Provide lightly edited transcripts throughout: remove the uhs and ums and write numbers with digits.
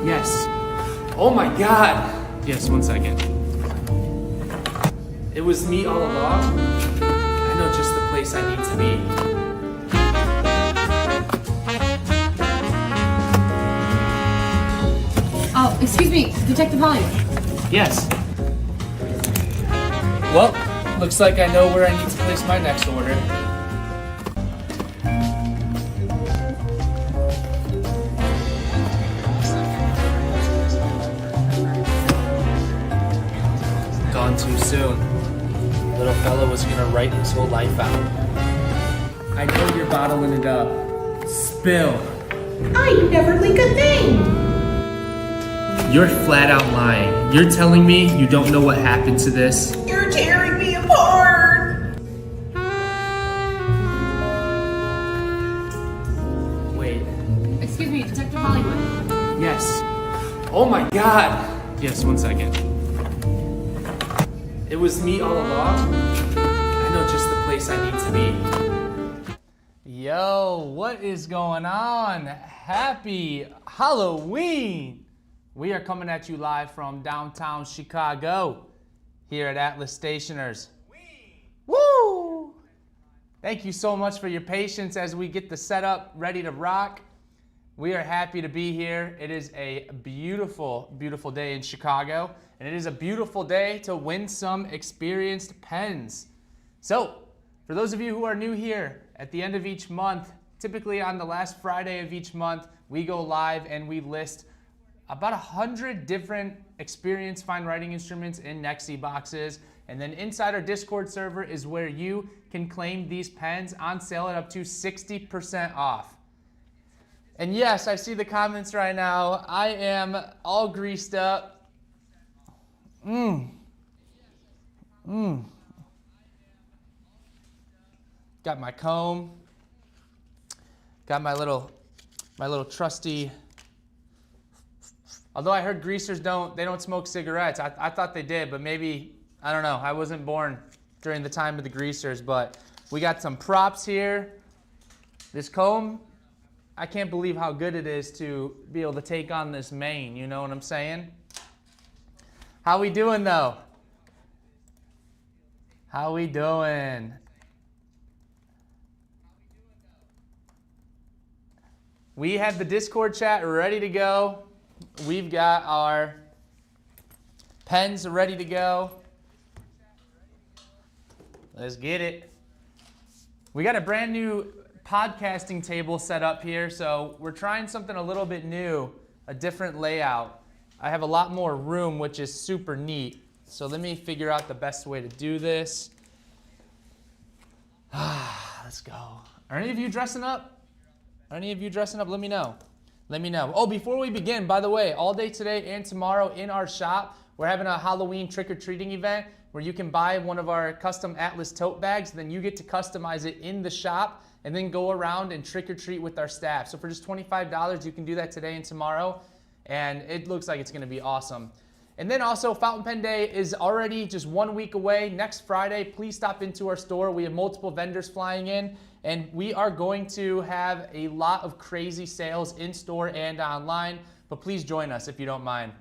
Yes. Oh my God. Yes, 1 second. It was me all along. I know just the place I need to be. Oh, excuse me, Detective Holly. Yes. Well, looks like I know where I need to place my next order. Gone too soon. Little fella was gonna write his whole life out. I know you're bottling it up. Spill. I never leak a thing. You're flat out lying. You're telling me you don't know what happened to this? You're tearing me apart. Wait. Excuse me, Detective Hollywood. Yes. Oh my God. Yes, 1 second. It was me all along. I know just the place I need to be. Yo, what is going on? Happy Halloween! We are coming at you live from downtown Chicago here at Atlas Stationers. Woo! Thank you so much for your patience as we get the setup ready to rock. We are happy to be here. It is a beautiful, beautiful day in Chicago, and it is a beautiful day to win some experienced pens. So, for those of you who are new here, at the end of each month, typically on the last Friday of each month, we go live and we list about 100 different experienced fine writing instruments in NEXY Boxes. And then inside our Discord server is where you can claim these pens on sale at up to 60% off. And yes, I see the comments right now. I am all greased up. Got my comb. Got my little trusty. Although I heard greasers don't smoke cigarettes. I thought they did, but maybe, I don't know. I wasn't born during the time of the greasers, but we got some props here. This comb, I can't believe how good it is to be able to take on this mane, you know what I'm saying? How we doing though? How we doing? We have the Discord chat ready to go. We've got our pens ready to go. Let's get it. We got a brand new podcasting table set up here, so we're trying something a little bit new, a different layout. I have a lot more room, which is super neat. So let me figure out the best way to do this. Let's go. Are any of you dressing up? Are any of you dressing up? Let me know. Let me know. Oh, before we begin, by the way, all day today and tomorrow in our shop, we're having a Halloween trick-or-treating event where you can buy one of our custom Atlas tote bags, then you get to customize it in the shop and then go around and trick-or-treat with our staff. So for just $25, you can do that today and tomorrow, and it looks like it's gonna be awesome. And then also, Fountain Pen Day is already just 1 week away. Next Friday, please stop into our store. We have multiple vendors flying in, and we are going to have a lot of crazy sales in store and online, but please join us if you don't mind.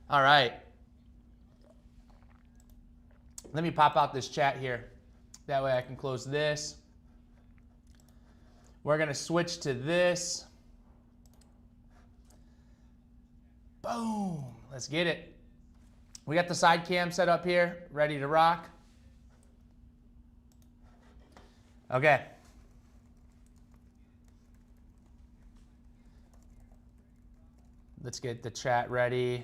All right. Let me pop out this chat here. That way I can close this. We're gonna switch to this. Boom. Let's get it. We got the side cam set up here, ready to rock. Okay. Let's get the chat ready.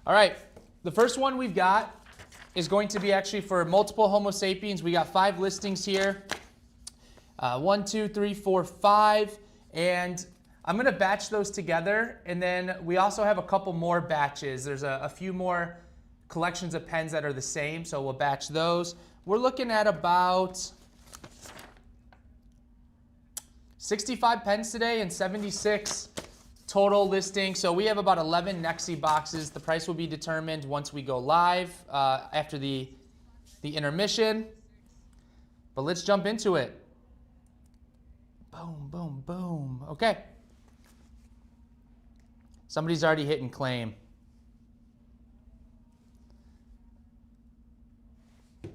All right, the first one we've got is going to be actually for multiple Homo sapiens. We got 5 listings here. 1, 2, 3, 4, 5, and I'm gonna batch those together, and then we also have a couple more batches. There's a few more collections of pens that are the same, so we'll batch those. We're looking at about 65 pens today and 76 total listing. So we have about 11 NEXY boxes. The price will be determined once we go live after the intermission. But let's jump into it. Boom, boom, boom. Okay. Somebody's already hitting claim.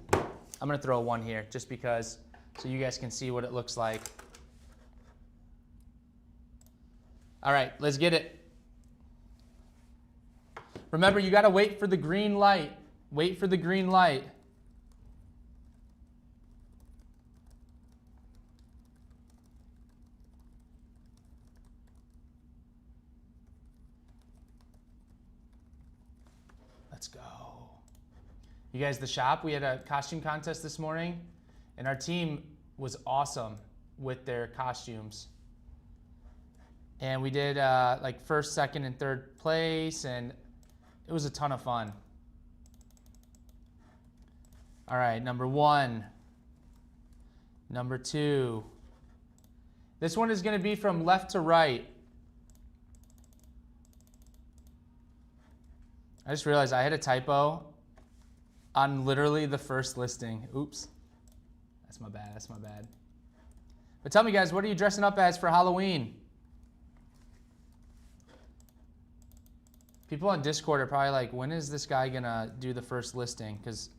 I'm going to throw a 1 here just because, so you guys can see what it looks like. All right, let's get it. Remember, you got to wait for the green light. Wait for the green light. Let's go. You guys, the shop, we had a costume contest this morning, and our team was awesome with their costumes. And we did like first, second, and third place, and it was a ton of fun. All right, number 1. Number 2. This one is going to be from left to right. I just realized I had a typo on literally the first listing. Oops. That's my bad. That's my bad. But tell me, guys, what are you dressing up as for Halloween? People on Discord are probably like, when is this guy going to do the first listing? Because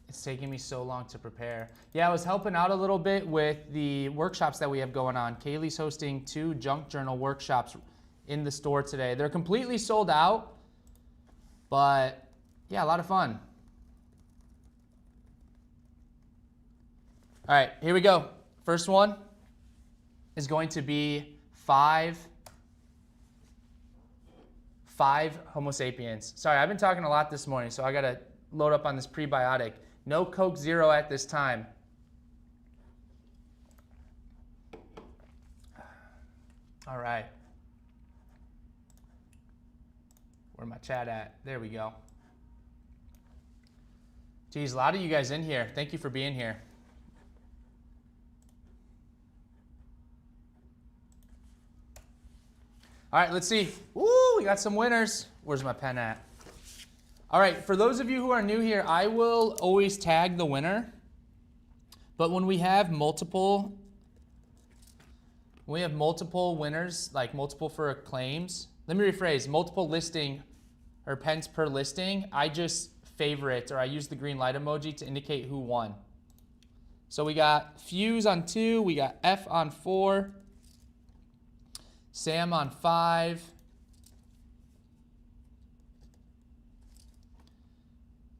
it's taking me so long to prepare. Yeah, I was helping out a little bit with the workshops that we have going on. Kaylee's hosting 2 junk journal workshops in the store today. They're completely sold out. But yeah, a lot of fun. All right, here we go. First one is going to be 5 Homo sapiens. Sorry, I've been talking a lot this morning, so I got to load up on this prebiotic. No Coke Zero at this time. All right. Where my chat at? There we go. Geez, a lot of you guys in here. Thank you for being here. All right, let's see. Woo, we got some winners. Where's my pen at? All right, for those of you who are new here, I will always tag the winner. But when we have multiple winners, like multiple for claims, let me rephrase, multiple listing or pens per listing, I just favorite or I use the green light emoji to indicate who won. So we got Fuse on 2, we got F on 4, Sam on 5,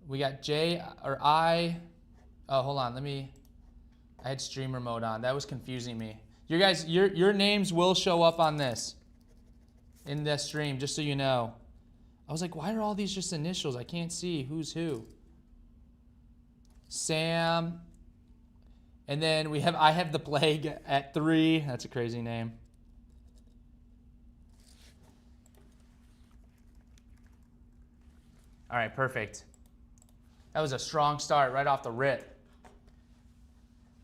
we got J or I, oh hold on, I had streamer mode on, that was confusing me. You guys, your names will show up on this. In the stream, just so you know. I was like, why are all these just initials? I can't see who's who. Sam. And then I have the plague at 3. That's a crazy name. All right, perfect. That was a strong start right off the rip.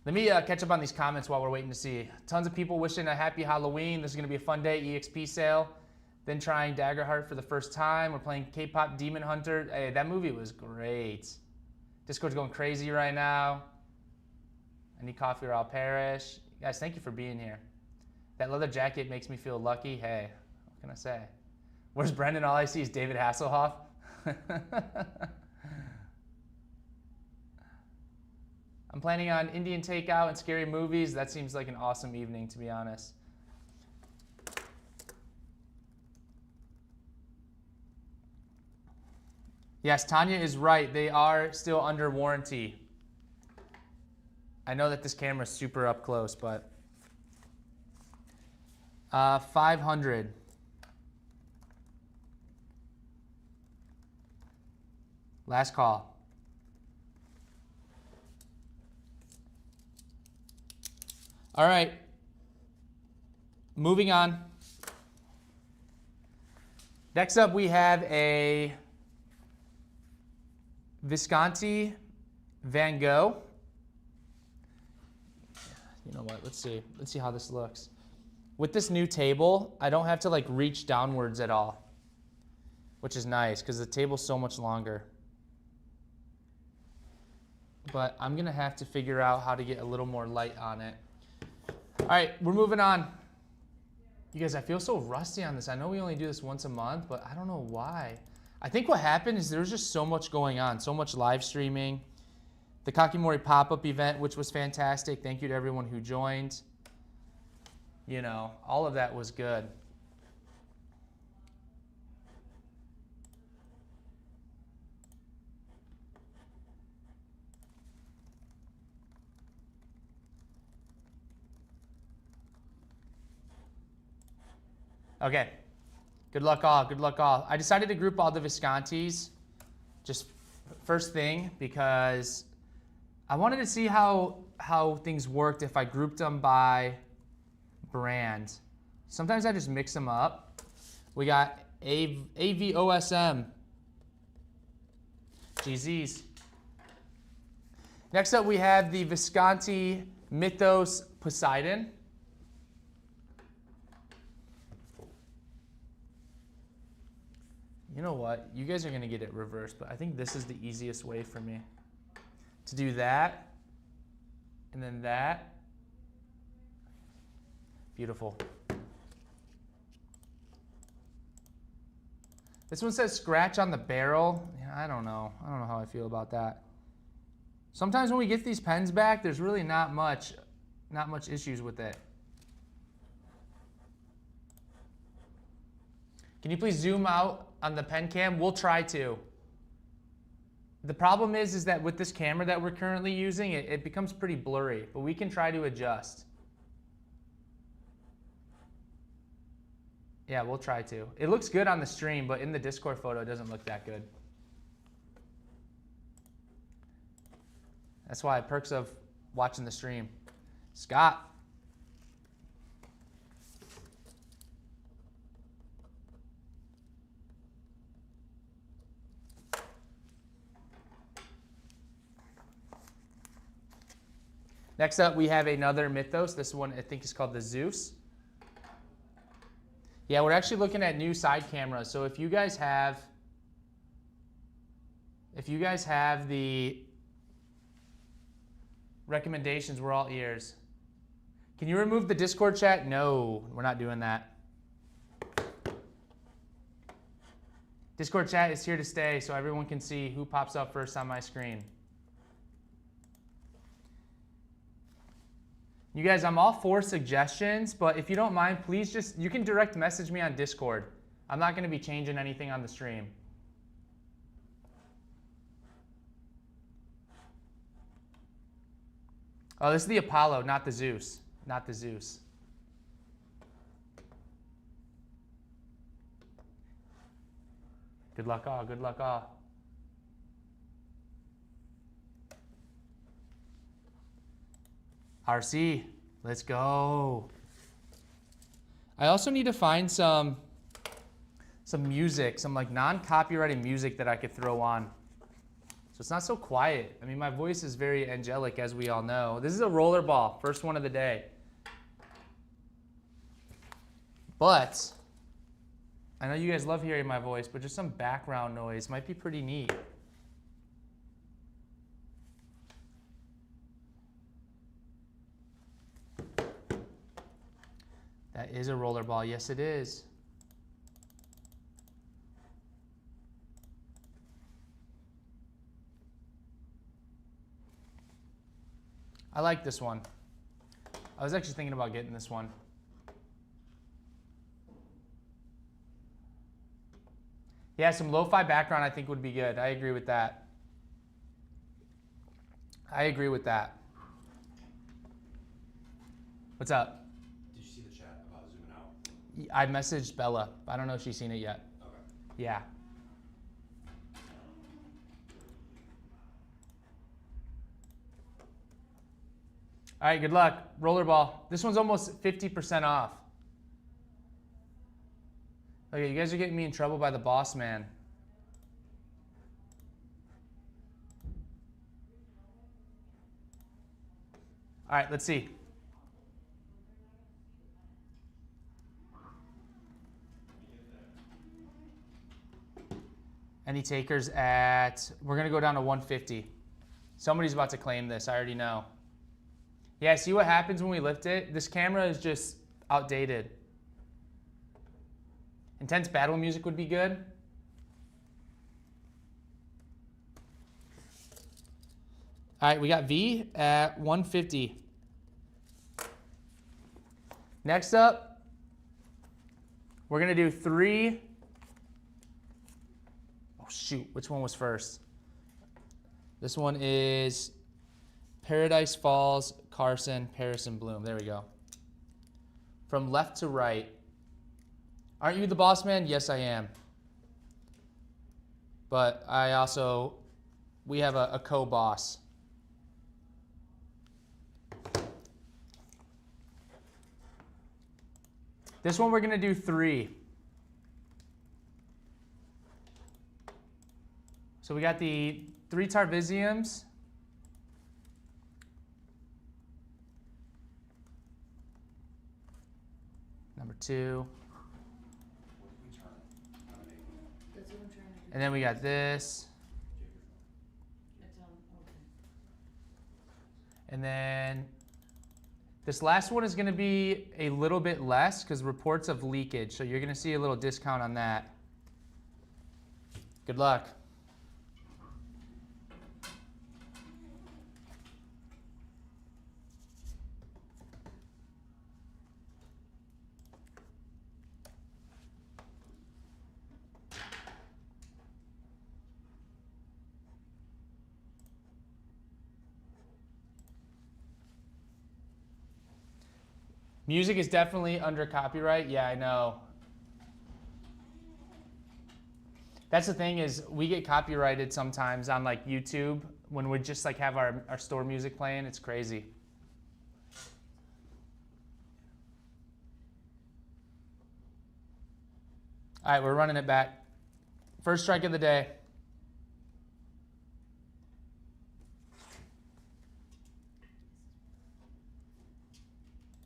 Let me catch up on these comments while we're waiting to see. Tons of people wishing a happy Halloween. This is going to be a fun day, EXP sale. Then trying Daggerheart for the first time. We're playing K-pop Demon Hunter. Hey, that movie was great. Discord's going crazy right now. I need coffee or I'll perish. Guys, thank you for being here. That leather jacket makes me feel lucky. Hey, what can I say? Where's Brendan? All I see is David Hasselhoff. I'm planning on Indian takeout and scary movies. That seems like an awesome evening, to be honest. Yes, Tanya is right. They are still under warranty. I know that this camera is super up close, but 500. Last call. All right. Moving on. Next up, we have a Visconti Van Gogh. You know what? Let's see. Let's see how this looks. With this new table, I don't have to like reach downwards at all, which is nice because the table's so much longer. but I'm gonna have to figure out how to get a little more light on it. All right, we're moving on. You guys, I feel so rusty on this. I know we only do this once a month, but I don't know why. I think what happened is there was just so much going on, so much live streaming. The Kakimori pop-up event, which was fantastic. Thank you to everyone who joined. You know, all of that was good. Okay, good luck all, good luck all. I decided to group all the Viscontis just first thing because I wanted to see how things worked if I grouped them by brand. Sometimes I just mix them up. We got AVOSM, GZs. Next up we have the Visconti Mythos Poseidon. You know what? You guys are going to get it reversed, but I think this is the easiest way for me to do that, and then that. Beautiful. This one says scratch on the barrel. Yeah, I don't know. I don't know how I feel about that. Sometimes when we get these pens back, there's really not much issues with it. Can you please zoom out on the pen cam? We'll try to. The problem is that with this camera that we're currently using, it becomes pretty blurry, but we can try to adjust. Yeah, we'll try to. It looks good on the stream, but in the Discord photo, it doesn't look that good. That's why perks of watching the stream. Scott. Next up, we have another Mythos. This one I think is called the Zeus. Yeah, we're actually looking at new side cameras. So if you guys have the recommendations, we're all ears. Can you remove the Discord chat? No, we're not doing that. Discord chat is here to stay so everyone can see who pops up first on my screen. You guys, I'm all for suggestions, but if you don't mind, please you can direct message me on Discord. I'm not going to be changing anything on the stream. Oh, this is the Apollo, not the Zeus. Not the Zeus. Good luck all, good luck all. RC, let's go. I also need to find some music, some like non-copyrighted music that I could throw on. So it's not so quiet. I mean, my voice is very angelic, as we all know. This is a rollerball, first one of the day. But I know you guys love hearing my voice, but just some background noise might be pretty neat. That is a rollerball. Yes, it is. I like this one. I was actually thinking about getting this one. Yeah, some lo-fi background I think would be good. I agree with that. I agree with that. What's up? I messaged Bella. I don't know if she's seen it yet. Okay. Yeah. All right, good luck. Rollerball. This one's almost 50% off. Okay, you guys are getting me in trouble by the boss man. All right, let's see. Any takers at, we're gonna go down to 150. Somebody's about to claim this, I already know. Yeah, see what happens when we lift it? This camera is just outdated. Intense battle music would be good. All right, we got V at 150. Next up, we're gonna do 3. Oh shoot, which one was first? This one is Paradise Falls, Carson, Paris, and Bloom. There we go. From left to right. Aren't you the boss man? Yes, I am. But we have a co-boss. This one we're gonna do 3. So we got the 3 Tarvisiums. Number 2. And then we got this. And then this last one is going to be a little bit less because reports of leakage. So you're going to see a little discount on that. Good luck. Music is definitely under copyright. Yeah, I know. That's the thing is we get copyrighted sometimes on like YouTube when we just like have our store music playing. It's crazy. All right, we're running it back. First strike of the day.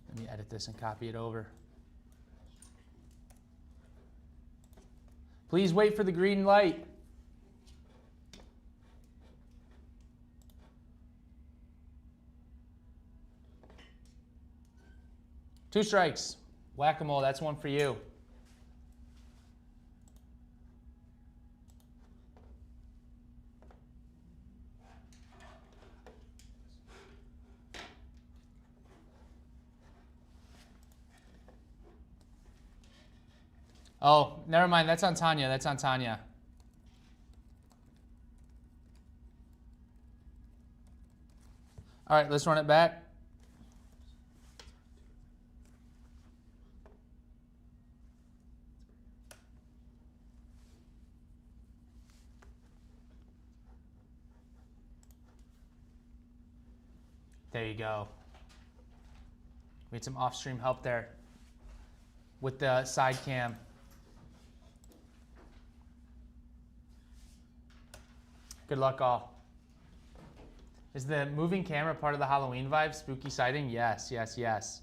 Let me edit this and copy it over. Please wait for the green light. Two strikes. Whack-a-mole, that's one for you. Oh, never mind. That's on Tanya. That's on Tanya. All right, let's run it back. There you go. We had some off-stream help there with the side cam. Good luck, all. Is the moving camera part of the Halloween vibe? Spooky sighting? Yes, yes, yes.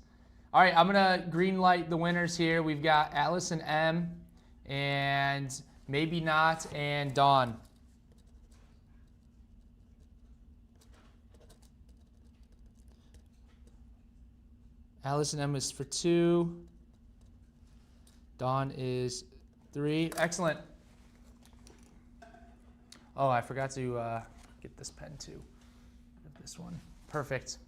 All right, I'm gonna green light the winners here. We've got Atlas and M, and Maybe Not, and Dawn. Alice and M is for 2. Dawn is 3. Excellent. Oh, I forgot to get this pen too. This one. Perfect.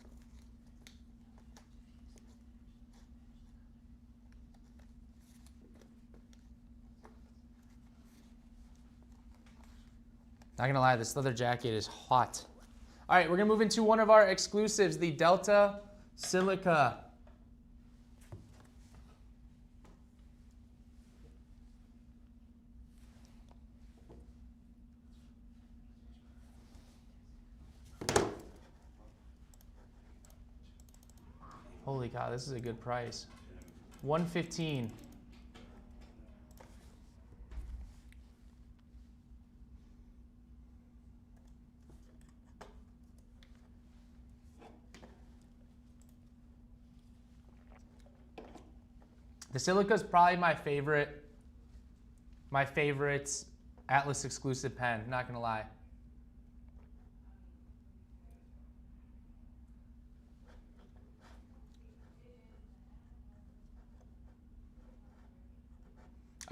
Not gonna lie, this leather jacket is hot. All right, we're gonna move into one of our exclusives, the Delta Silica. Holy cow, this is a good price. $115. The Silica is probably my favorite Atlas exclusive pen, not gonna lie.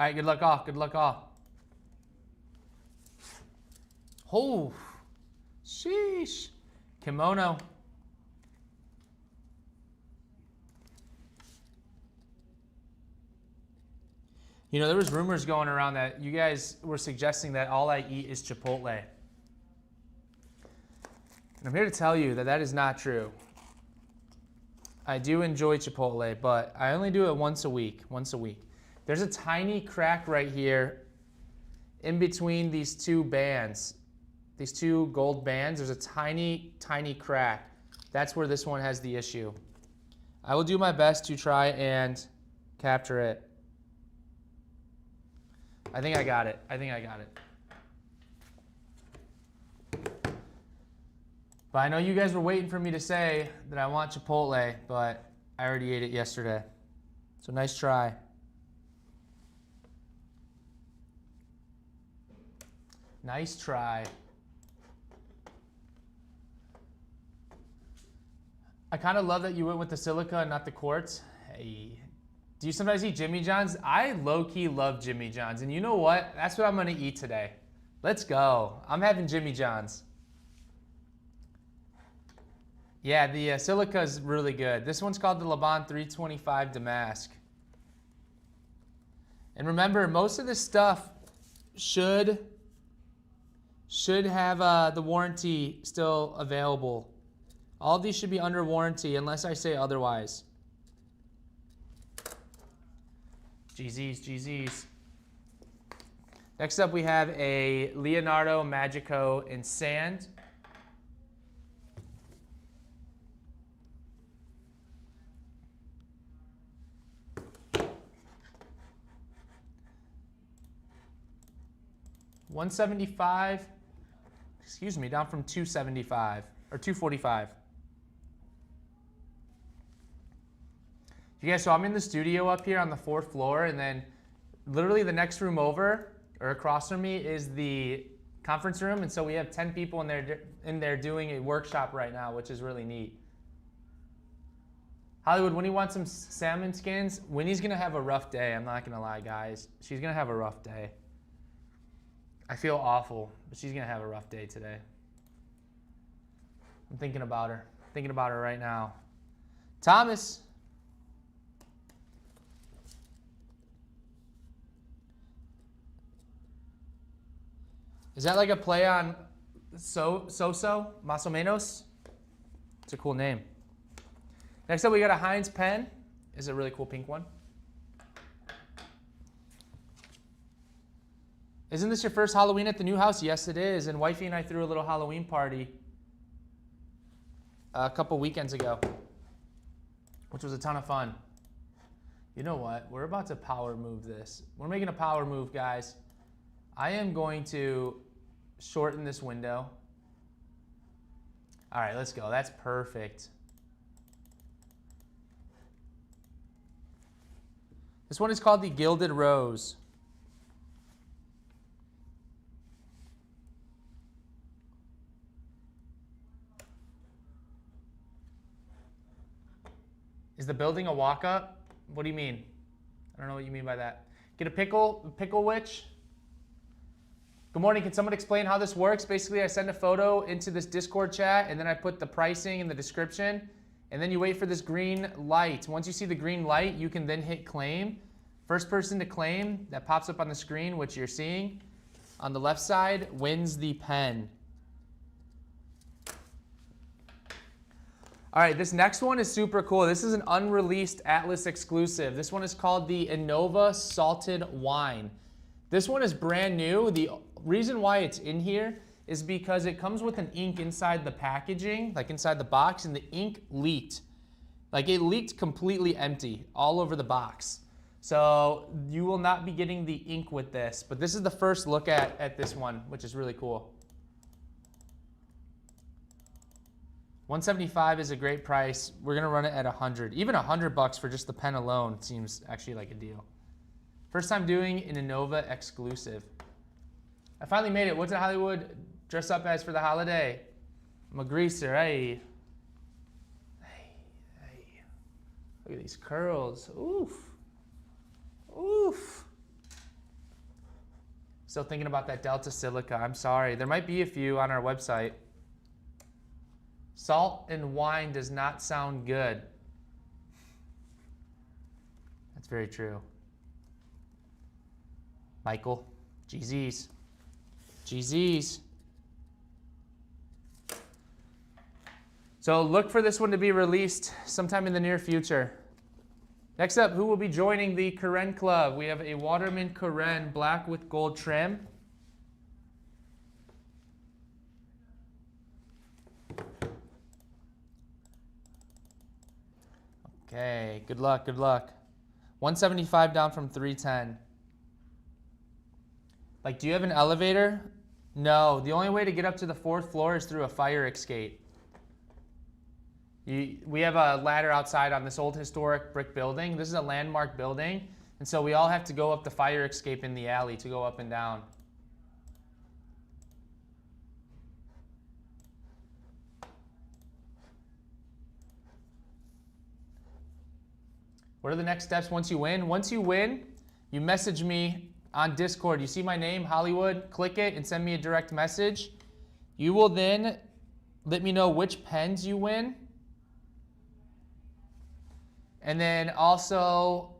All right, good luck all. Good luck all. Oh, sheesh. Kimono. You know, there was rumors going around that you guys were suggesting that all I eat is Chipotle. And I'm here to tell you that that is not true. I do enjoy Chipotle, but I only do it once a week, There's a tiny crack right here in between these two bands. These two gold bands, there's a tiny, tiny crack. That's where this one has the issue. I will do my best to try and capture it. I think I got it. But I know you guys were waiting for me to say that I want Chipotle, but I already ate it yesterday. So nice try. Nice try. I kind of love that you went with the silica and not the quartz. Hey. Do you sometimes eat Jimmy John's? I low-key love Jimmy John's. And you know what? That's what I'm going to eat today. Let's go. I'm having Jimmy John's. Yeah, the silica is really good. This one's called the Laban 325 Damask. And remember, most of this stuff should have the warranty still available. All of these should be under warranty unless I say otherwise. GZs. Next up we have a Leonardo Magico in sand. $175, excuse me, down from $275 or $245. You guys, so I'm in the studio up here on the 4th floor, and then literally the next room over or across from me is the conference room, and so we have 10 people in there doing a workshop right now, which is really neat. Hollywood, Winnie wants some salmon skins. Winnie's gonna have a rough day. I'm not gonna lie, guys. She's gonna have a rough day. I feel awful, but she's gonna have a rough day today. I'm thinking about her. Thinking about her right now. Thomas. Is that like a play on so-so, más o menos? It's a cool name. Next up, we got a Heinz pen. It's a really cool pink one. Isn't this your first Halloween at the new house? Yes, it is. And wifey and I threw a little Halloween party a couple weekends ago, which was a ton of fun. You know what? We're about to power move this. We're making a power move, guys. I am going to shorten this window. All right, let's go. That's perfect. This one is called the Gilded Rose. Is the building a walk-up? What do you mean? I don't know what you mean by that. Get a pickle witch. Good morning, can someone explain how this works? Basically, I send a photo into this Discord chat, and then I put the pricing in the description, and then you wait for this green light. Once you see the green light, you can then hit claim. First person to claim that pops up on the screen, which you're seeing on the left side, wins the pen. All right, this next one is super cool. This is an unreleased Atlas exclusive. This one is called the Innova Salted Wine. This one is brand new. The reason why it's in here is because it comes with an ink inside the packaging, like inside the box, and the ink leaked. Like it leaked completely empty all over the box. So you will not be getting the ink with this, but this is the first look at this one, which is really cool. $175 is a great price. We're gonna run it at $100. Even $100 for just the pen alone seems actually like a deal. First time doing an Innova exclusive. I finally made it. What did Hollywood dress up as for the holiday? I'm a greaser, hey. Hey. Look at these curls, oof. Oof. Still thinking about that Delta Silica. I'm sorry. There might be a few on our website. Salt and wine does not sound good. That's very true. Michael, GZs. GZs. So look for this one to be released sometime in the near future. Next up, who will be joining the Karen Club? We have a Waterman Karen black with gold trim. Okay, good luck, good luck. 175 down from 310. Like, do you have an elevator? No, the only way to get up to the 4th floor is through a fire escape. We have a ladder outside on this old historic brick building. This is a landmark building, and so we all have to go up the fire escape in the alley to go up and down. What are the next steps once you win? Once you win, you message me on Discord. You see my name, Hollywood, click it and send me a direct message. You will then let me know which pens you win. And then also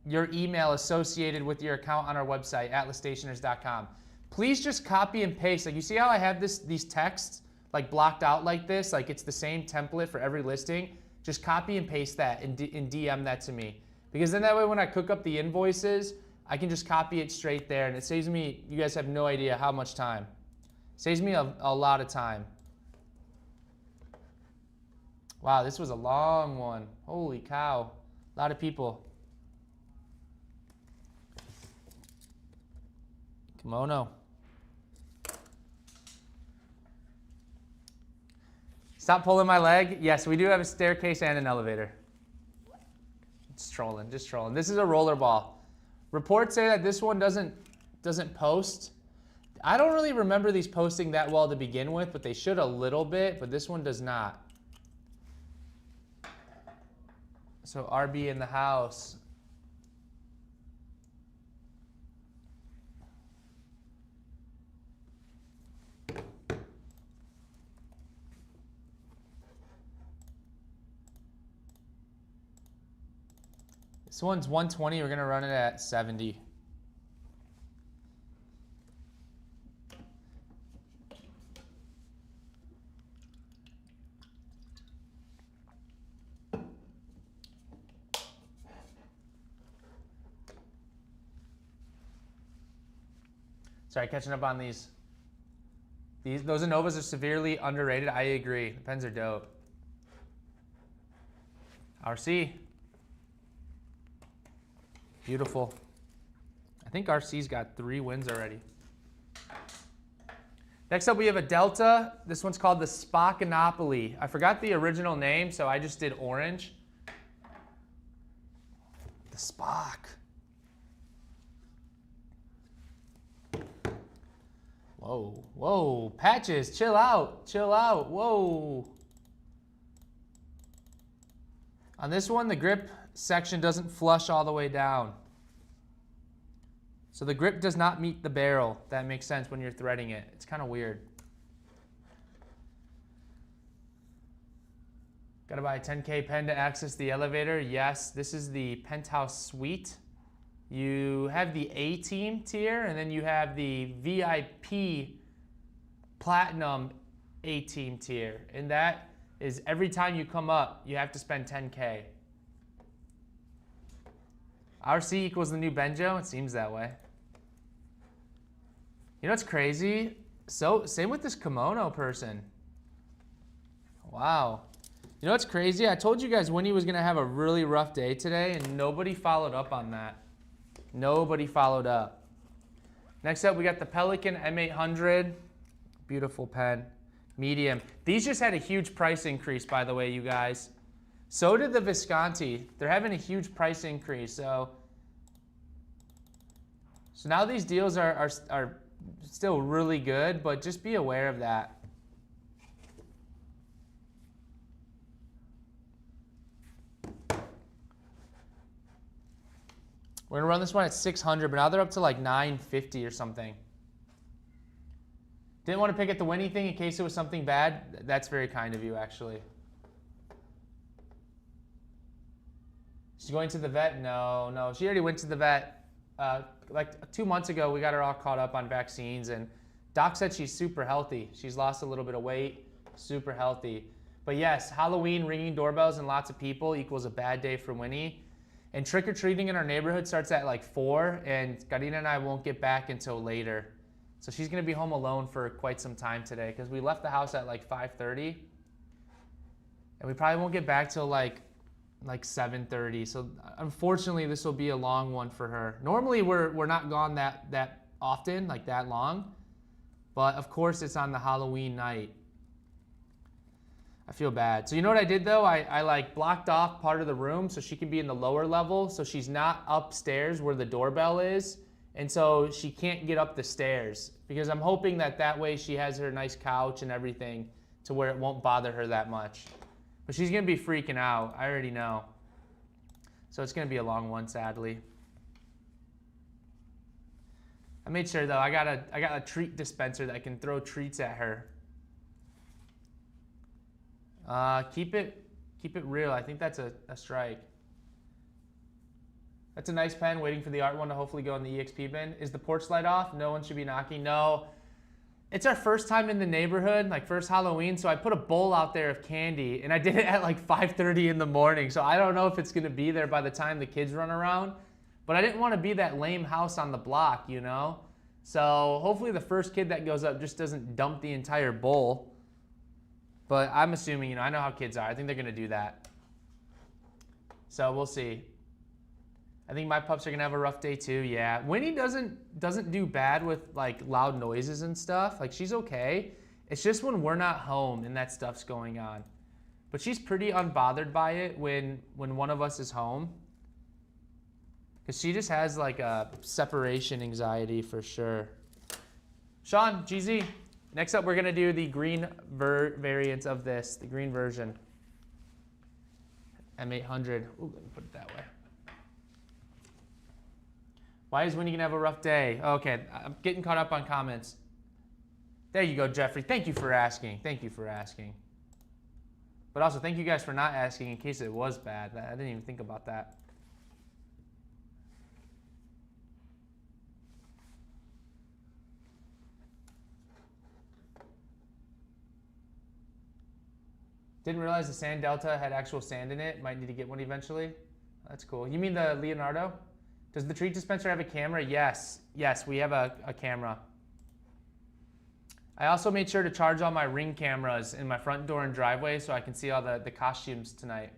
your email associated with your account on our website, atlasstationers.com. Please just copy and paste. Like, you see how I have these texts like blocked out like this? Like, it's the same template for every listing. Just copy and paste that and DM that to me. Because then that way when I cook up the invoices, I can just copy it straight there, and it saves me, you guys have no idea how much time. It saves me a lot of time. Wow, this was a long one. Holy cow. A lot of people. Kimono. Stop pulling my leg. Yes, we do have a staircase and an elevator. Just trolling, just trolling. This is a roller ball. Reports say that this one doesn't post. I don't really remember these posting that well to begin with, but they should a little bit, but this one does not. So RB in the house. This one's 120. We're going to run it at 70. Sorry, catching up on these. Those Innovas are severely underrated. I agree. The pens are dope. RC. Beautiful. I think RC's got 3 wins already. Next up, we have a Delta. This one's called the Spockanopoly. I forgot the original name, so I just did orange. The Spock. Whoa, whoa, Patches, chill out, whoa. On this one, the grip section doesn't flush all the way down. So the grip does not meet the barrel. That makes sense when you're threading it. It's kind of weird. Gotta buy a 10K pen to access the elevator. Yes, this is the Penthouse Suite. You have the A-Team tier, and then you have the VIP Platinum A-Team tier. And that is every time you come up, you have to spend 10K. RC equals the new Benjo? It seems that way. You know what's crazy? So, same with this kimono person. Wow. You know what's crazy? I told you guys Winnie was going to have a really rough day today, and nobody followed up on that. Nobody followed up. Next up, we got the Pelican M800. Beautiful pen. Medium. These just had a huge price increase, by the way, you guys. So did the Visconti. They're having a huge price increase. So now these deals are still really good, but just be aware of that. We're gonna run this one at 600, but now they're up to like 950 or something. Didn't want to pick at the Winnie thing in case it was something bad. That's very kind of you, actually. She's going to the vet? No. She already went to the vet. Like 2 months ago, we got her all caught up on vaccines, and Doc said she's super healthy. She's lost a little bit of weight, super healthy. But yes, Halloween, ringing doorbells and lots of people equals a bad day for Winnie. And trick-or-treating in our neighborhood starts at like 4, and Karina and I won't get back until later. So she's gonna be home alone for quite some time today because we left the house at like 5:30, and we probably won't get back till like 7:30. So unfortunately, this will be a long one for her. Normally, we're not gone that often, like that long, but of course it's on the Halloween night. I feel bad. So you know what I did though? I like blocked off part of the room so she can be in the lower level, so she's not upstairs where the doorbell is, and so she can't get up the stairs, because I'm hoping that way she has her nice couch and everything to where it won't bother her that much. But she's gonna be freaking out, I already know. So it's gonna be a long one, sadly. I made sure though, I got a treat dispenser that can throw treats at her. Keep it real. I think that's a strike. That's a nice pen, waiting for the art one to hopefully go in the EXP bin. Is the porch light off? No one should be knocking. No. It's our first time in the neighborhood, like first Halloween, so I put a bowl out there of candy, and I did it at like 5:30 in the morning, so I don't know if it's gonna be there by the time the kids run around, but I didn't want to be that lame house on the block, you know? So hopefully the first kid that goes up just doesn't dump the entire bowl. But I'm assuming, you know, I know how kids are. I think they're gonna do that. So we'll see. I think my pups are gonna have a rough day too. Yeah, Winnie doesn't do bad with like loud noises and stuff. Like she's okay. It's just when we're not home and that stuff's going on. But she's pretty unbothered by it when one of us is home. Cause she just has like a separation anxiety for sure. Sean, GZ. Next up, we're gonna do the green variant of this, the green version. M800. Ooh, let me put it that way. Why is Winnie gonna have a rough day? Okay, I'm getting caught up on comments. There you go, Jeffrey. Thank you for asking. Thank you for asking. But also, thank you guys for not asking in case it was bad. I didn't even think about that. Didn't realize the Sand Delta had actual sand in it. Might need to get one eventually. That's cool. You mean the Leonardo? Does the treat dispenser have a camera? Yes. Yes, we have a camera. I also made sure to charge all my Ring cameras in my front door and driveway so I can see all the costumes tonight.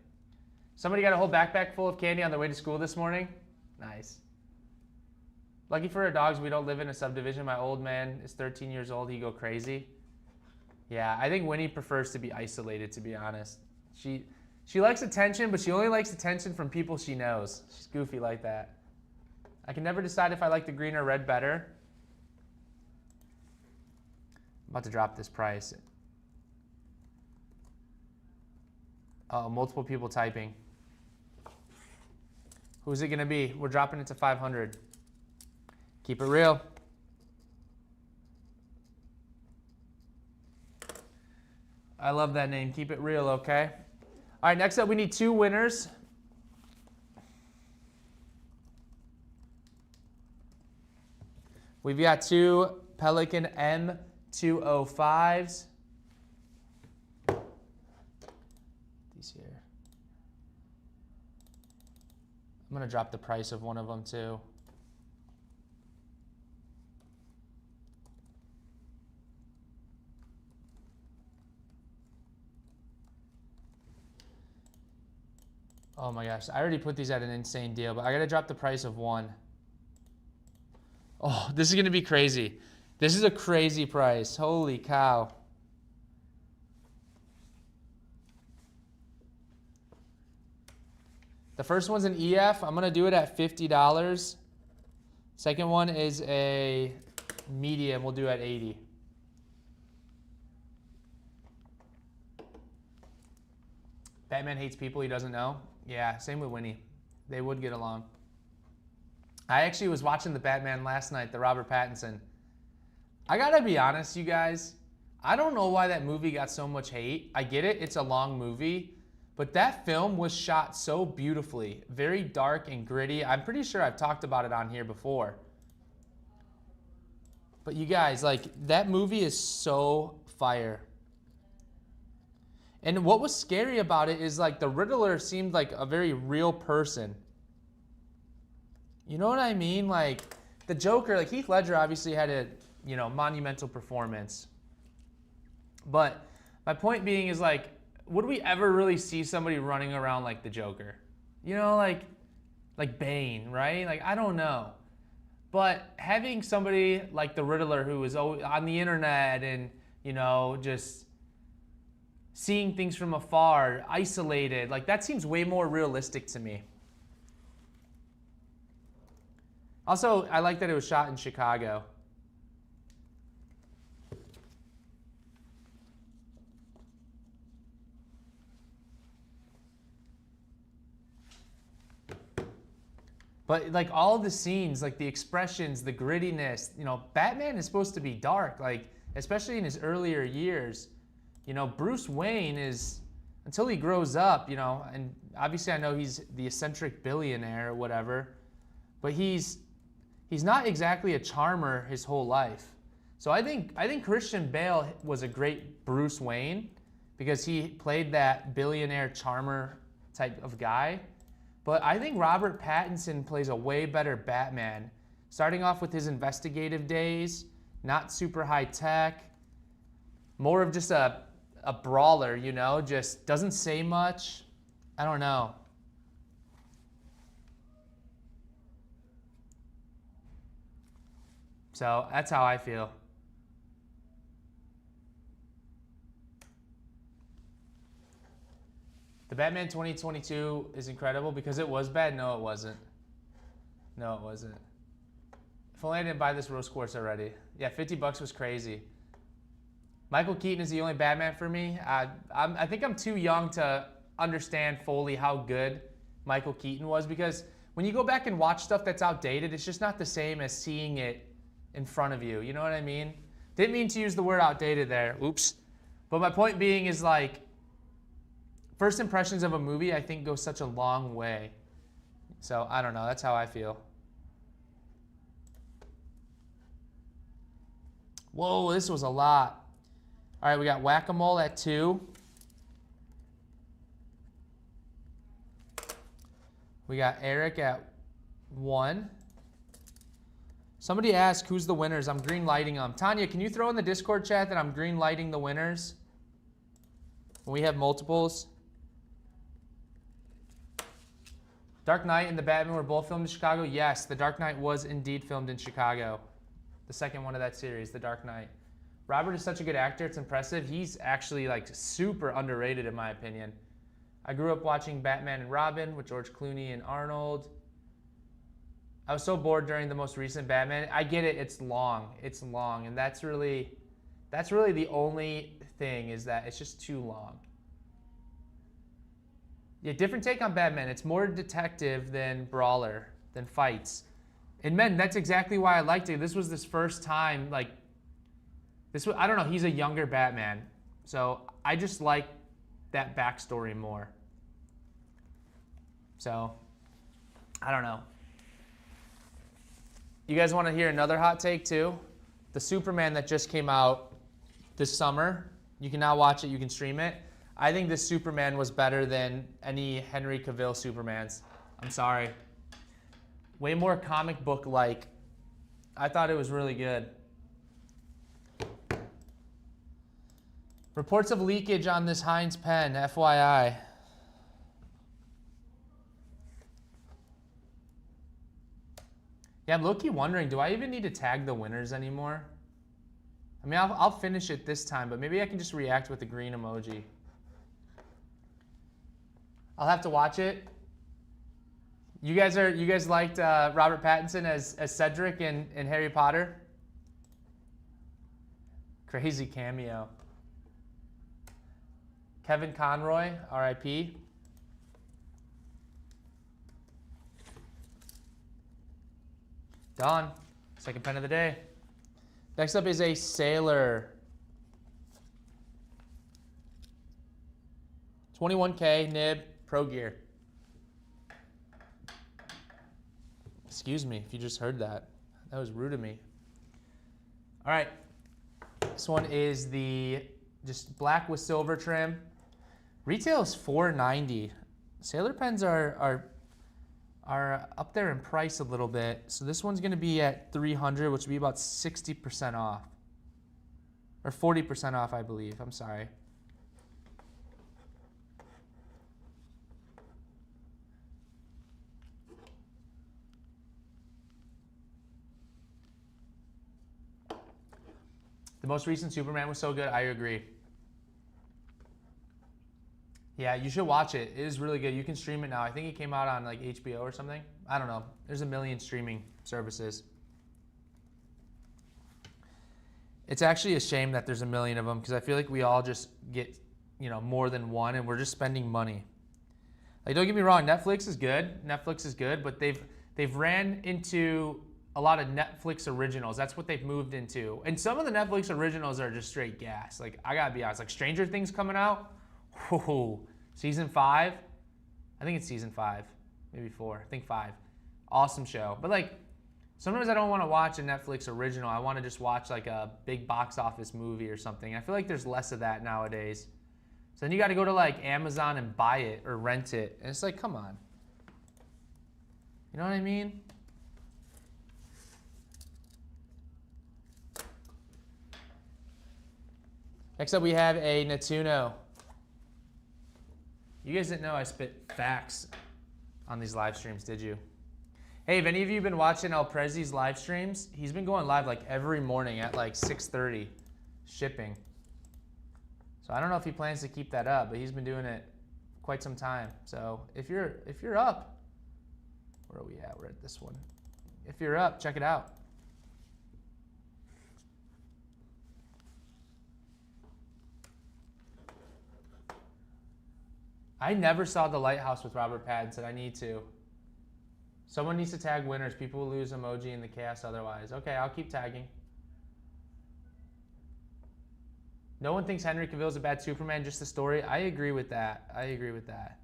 Somebody got a whole backpack full of candy on their way to school this morning? Nice. Lucky for our dogs, we don't live in a subdivision. My old man is 13 years old. He'd go crazy. Yeah, I think Winnie prefers to be isolated, to be honest. She likes attention, but she only likes attention from people she knows. She's goofy like that. I can never decide if I like the green or red better. I'm about to drop this price. Oh, multiple people typing. Who's it gonna be? We're dropping it to 500. Keep it real. I love that name. Keep it real, okay? All right, next up we need 2 winners. We've got 2 Pelican M205s. These here. I'm gonna drop the price of one of them too. Oh my gosh, I already put these at an insane deal, but I gotta drop the price of one. Oh, this is gonna be crazy. This is a crazy price, holy cow. The first one's an EF, I'm gonna do it at $50. Second one is a medium, we'll do it at 80. Batman hates people he doesn't know. Yeah, same with Winnie. They would get along. I actually was watching the Batman last night, the Robert Pattinson. I gotta be honest, you guys. I don't know why that movie got so much hate. I get it, it's a long movie. But that film was shot so beautifully. Very dark and gritty. I'm pretty sure I've talked about it on here before. But you guys, like, that movie is so fire. And what was scary about it is, like, the Riddler seemed like a very real person. You know what I mean? Like, the Joker, like, Heath Ledger obviously had a, monumental performance. But my point being is, like, would we ever really see somebody running around like the Joker? Like Bane, right? Like, I don't know. But having somebody like the Riddler who is always on the internet and, just seeing things from afar, isolated, like, that seems way more realistic to me. Also, I like that it was shot in Chicago. But like all of the scenes, like the expressions, the grittiness, Batman is supposed to be dark, like especially in his earlier years. Bruce Wayne is, until he grows up, and obviously I know he's the eccentric billionaire or whatever, but he's not exactly a charmer his whole life. So I think Christian Bale was a great Bruce Wayne because he played that billionaire charmer type of guy. But I think Robert Pattinson plays a way better Batman. Starting off with his investigative days, not super high tech, more of just a brawler, just doesn't say much. I don't know. So that's how I feel. The Batman 2022 is incredible because it was bad. No, it wasn't. No, it wasn't. If only I didn't buy this rose quartz already. Yeah, $50 was crazy. Michael Keaton is the only Batman for me. I think I'm too young to understand fully how good Michael Keaton was because when you go back and watch stuff that's outdated, it's just not the same as seeing it in front of you. You know what I mean? Didn't mean to use the word outdated there. Oops. But my point being is, like, first impressions of a movie, I think, go such a long way. So, I don't know. That's how I feel. Whoa, this was a lot. All right, we got Whack-A-Mole at 2. We got Eric at 1. Somebody asked who's the winners. I'm green lighting them. Tanya, can you throw in the Discord chat that I'm green lighting the winners when we have multiples? Dark Knight and the Batman were both filmed in Chicago? Yes, The Dark Knight was indeed filmed in Chicago. The second one of that series, The Dark Knight. Robert is such a good actor, it's impressive. He's actually, like, super underrated in my opinion. I grew up watching Batman and Robin with George Clooney and Arnold. I was so bored during the most recent Batman. I get it, it's long, and that's really the only thing, is that it's just too long. Yeah, different take on Batman. It's more detective than brawler, than fights. And men, that's exactly why I liked it. This was this first time, like, I don't know, he's a younger Batman. So I just like that backstory more. So, I don't know. You guys want to hear another hot take too? The Superman that just came out this summer, you can now watch it, you can stream it. I think this Superman was better than any Henry Cavill Supermans. I'm sorry. Way more comic book-like. I thought it was really good. Reports of leakage on this Heinz pen, FYI. Yeah, I'm low-key wondering, do I even need to tag the winners anymore? I mean, I'll finish it this time, but maybe I can just react with the green emoji. I'll have to watch it. You guys liked Robert Pattinson as Cedric in Harry Potter? Crazy cameo. Kevin Conroy, R.I.P. Done. Second pen of the day. Next up is a Sailor. 21K nib Pro Gear. Excuse me if you just heard that. That was rude of me. All right. This one is the just black with silver trim. Retail is $4.90. Sailor pens are up there in price a little bit. So this one's going to be at $300, which would be about 60% off. Or 40% off, I believe. I'm sorry. The most recent Superman was so good. I agree. Yeah, you should watch it. It is really good. You can stream it now. I think it came out on like HBO or something. I don't know. There's a million streaming services. It's actually a shame that there's a million of them because I feel like we all just get, you know, more than one and we're just spending money. Like, don't get me wrong, Netflix is good. Netflix is good, but they've ran into a lot of Netflix originals. That's what they've moved into. And some of the Netflix originals are just straight gas. Like, I gotta be honest, like Stranger Things coming out. Whoa, season 5. I think it's season 5, maybe 4. I think 5. Awesome show. But like, sometimes I don't want to watch a Netflix original. I want to just watch like a big box office movie or something. I feel like there's less of that nowadays. So then you got to go to like Amazon and buy it or rent it. And it's like, come on. You know what I mean? Next up we have a Natuno. You guys didn't know I spit facts on these live streams, did you? Hey, have any of you been watching El Prezi's live streams? He's been going live like every morning at like 6:30, shipping. So I don't know if he plans to keep that up, but he's been doing it quite some time. So if you're up, where are we at? We're at this one. If you're up, check it out. I never saw The Lighthouse with Robert Pattinson. I need to. Someone needs to tag winners. People will lose emoji in the chaos otherwise. Okay, I'll keep tagging. No one thinks Henry Cavill is a bad Superman, just the story. I agree with that. I agree with that.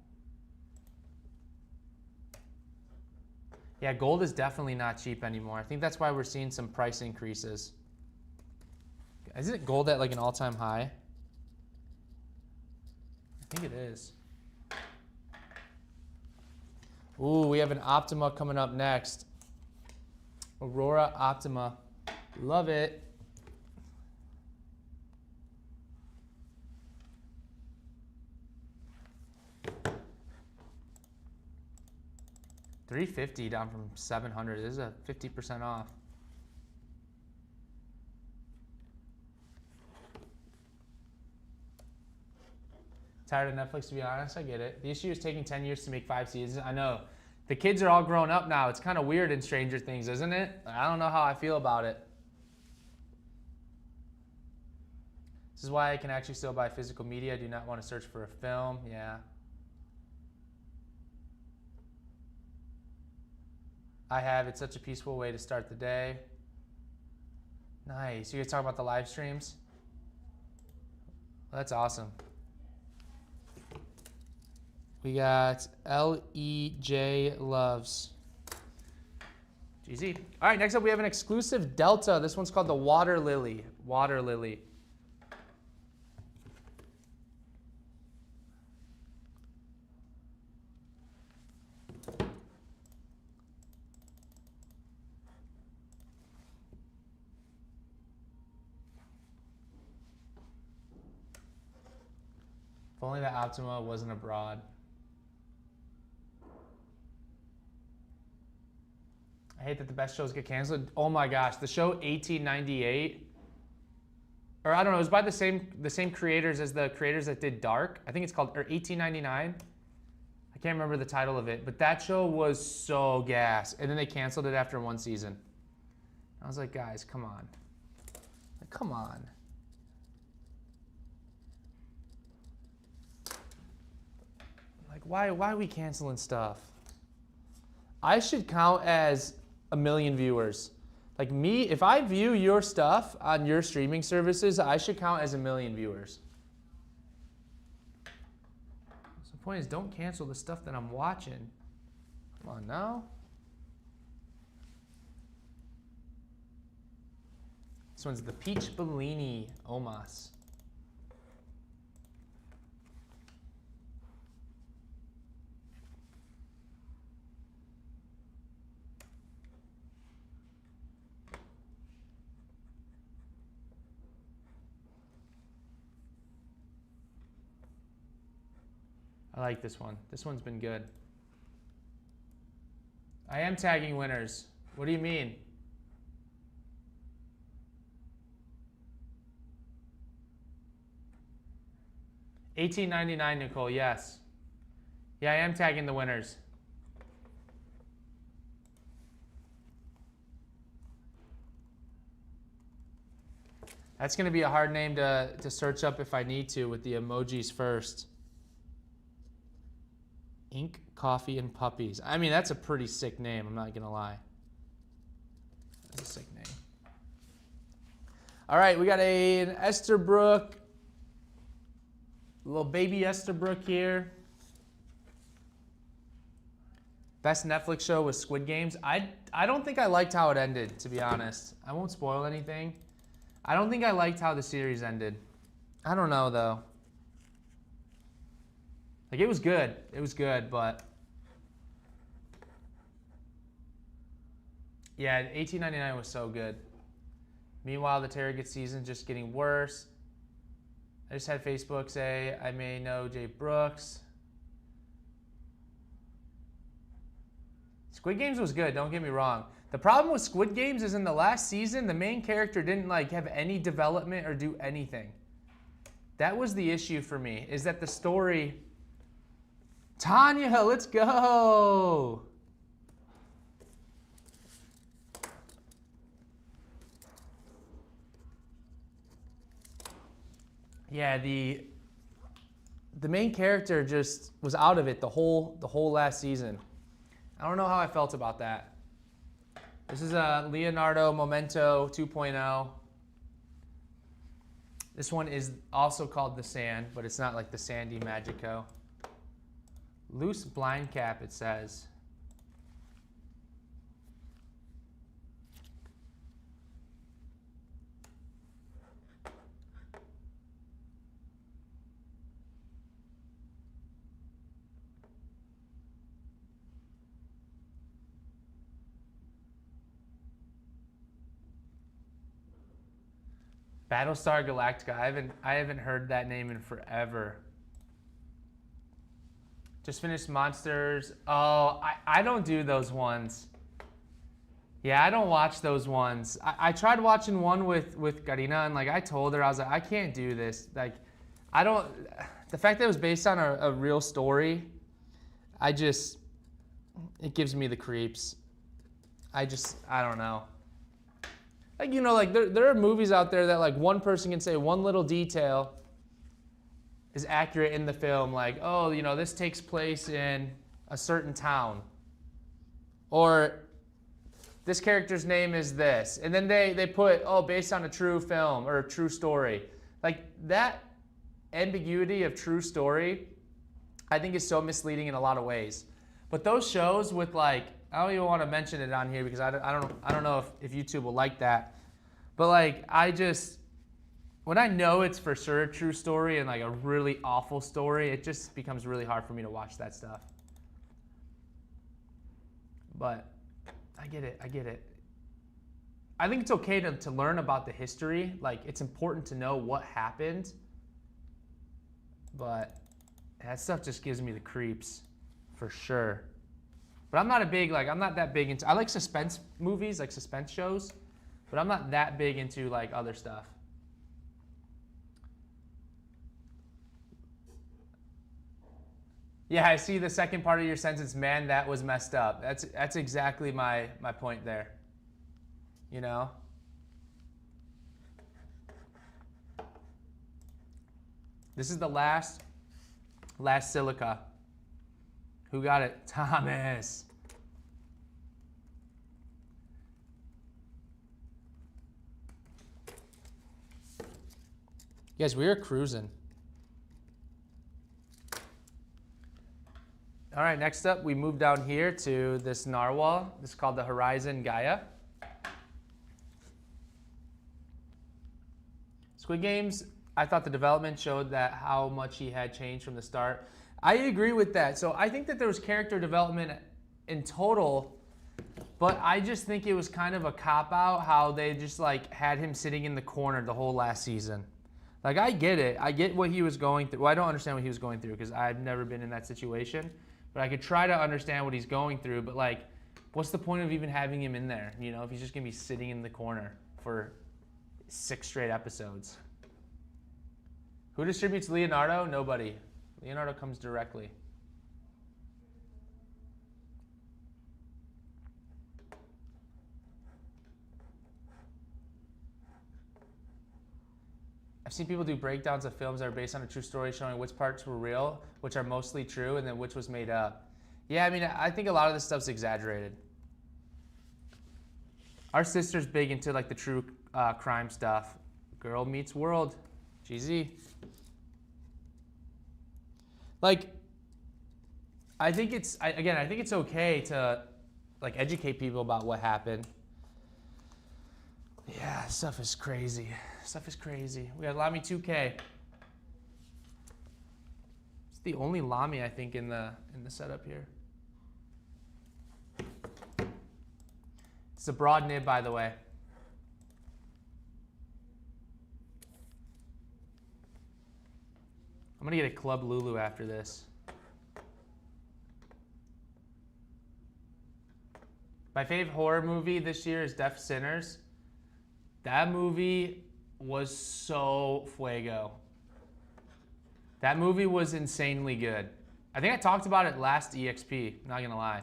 Yeah, gold is definitely not cheap anymore. I think that's why we're seeing some price increases. Isn't gold at like an all-time high? I think it is. Ooh, we have an Optima coming up next. Aurora Optima. Love it. $350 down from $700. This is a 50% off. Tired of Netflix, to be honest. I get it. The issue is taking 10 years to make 5 seasons. I know. The kids are all grown up now. It's kind of weird in Stranger Things, isn't it? I don't know how I feel about it. This is why I can actually still buy physical media. I do not want to search for a film. Yeah. I have. It's such a peaceful way to start the day. Nice. You guys talk about the live streams? Well, that's awesome. We got LEJ Loves. GZ. All right, next up we have an exclusive Delta. This one's called the Water Lily. Water Lily. If only the Optima wasn't abroad. I hate that the best shows get canceled. Oh my gosh, the show 1898, or I don't know, it was by the same creators as the creators that did Dark. I think it's called, or 1899. I can't remember the title of it, but that show was so gas. And then they canceled it after 1 season. I was like, guys, come on. Like, come on. Like, why are we canceling stuff? I should count as a million viewers. Like me, if I view your stuff on your streaming services, I should count as a million viewers. So the point is, don't cancel the stuff that I'm watching. Come on now. This one's the Peach Bellini Omas. I like this one. This one's been good. I am tagging winners. What do you mean? $18.99, Nicole, yes. Yeah, I am tagging the winners. That's going to be a hard name to search up if I need to with the emojis first. Ink, Coffee, and Puppies. I mean, that's a pretty sick name, I'm not going to lie. That's a sick name. All right, we got an Esterbrook. Little baby Esterbrook here. Best Netflix show was Squid Games. I don't think I liked how it ended, to be honest. I won't spoil anything. I don't think I liked how the series ended. I don't know, though. Like, it was good. It was good, but... yeah, $18.99 was so good. Meanwhile, the Target season just getting worse. I just had Facebook say, I may know Jay Brooks. Squid Games was good, don't get me wrong. The problem with Squid Games is in the last season, the main character didn't like have any development or do anything. That was the issue for me, is that the story... Tanya, let's go! Yeah, the main character just was out of it the whole last season. I don't know how I felt about that. This is a Leonardo Memento 2.0. This one is also called The Sand, but it's not like the Sandy Magico. Loose blind cap, it says. Battlestar Galactica. I haven't heard that name in forever. Just finished Monsters. Oh, I don't do those ones. Yeah, I don't watch those ones. I tried watching one with Karina, and like I told her, I was like, I can't do this. Like, I don't. The fact that it was based on a real story, it gives me the creeps. I don't know. Like, you know, like there are movies out there that like one person can say one little detail is accurate in the film. Like, oh, you know, this takes place in a certain town. Or this character's name is this. And then they put, oh, based on a true film or a true story. Like, that ambiguity of true story, I think is so misleading in a lot of ways. But those shows with like, I don't even want to mention it on here because I don't know if YouTube will like that. But like, when I know it's for sure a true story and like a really awful story, it just becomes really hard for me to watch that stuff. But I get it. I think it's okay to learn about the history. Like, it's important to know what happened. But that stuff just gives me the creeps, for sure. But I'm not that big into, I like suspense movies, like suspense shows, but I'm not that big into like other stuff. Yeah, I see the second part of your sentence, man, that was messed up. That's exactly my point there. You know? This is the last silica. Who got it? Thomas. Guys, we are cruising. All right, next up, we move down here to this narwhal. This is called the Horizon Gaia. Squid Games, I thought the development showed that how much he had changed from the start. I agree with that. So I think that there was character development in total, but I just think it was kind of a cop-out how they just like had him sitting in the corner the whole last season. Like, I get it. I get what he was going through. Well, I don't understand what he was going through because I've never been in that situation. But I could try to understand what he's going through. But, like, what's the point of even having him in there, you know, if he's just going to be sitting in the corner for 6 straight episodes? Who distributes Leonardo? Nobody. Leonardo comes directly. I've seen people do breakdowns of films that are based on a true story showing which parts were real, which are mostly true, and then which was made up. Yeah, I mean, I think a lot of this stuff's exaggerated. Our sister's big into like the true crime stuff. Girl Meets World, GZ. Like, I think it's okay to like educate people about what happened. Yeah, stuff is crazy. Stuff is crazy. We got Lamy 2K. It's the only Lamy I think in the setup here. It's a broad nib, by the way. I'm gonna get a Club Lulu after this. My favorite horror movie this year is Deaf Sinners. That movie was so fuego. That movie was insanely good. I think I talked about it last EXP, not gonna lie.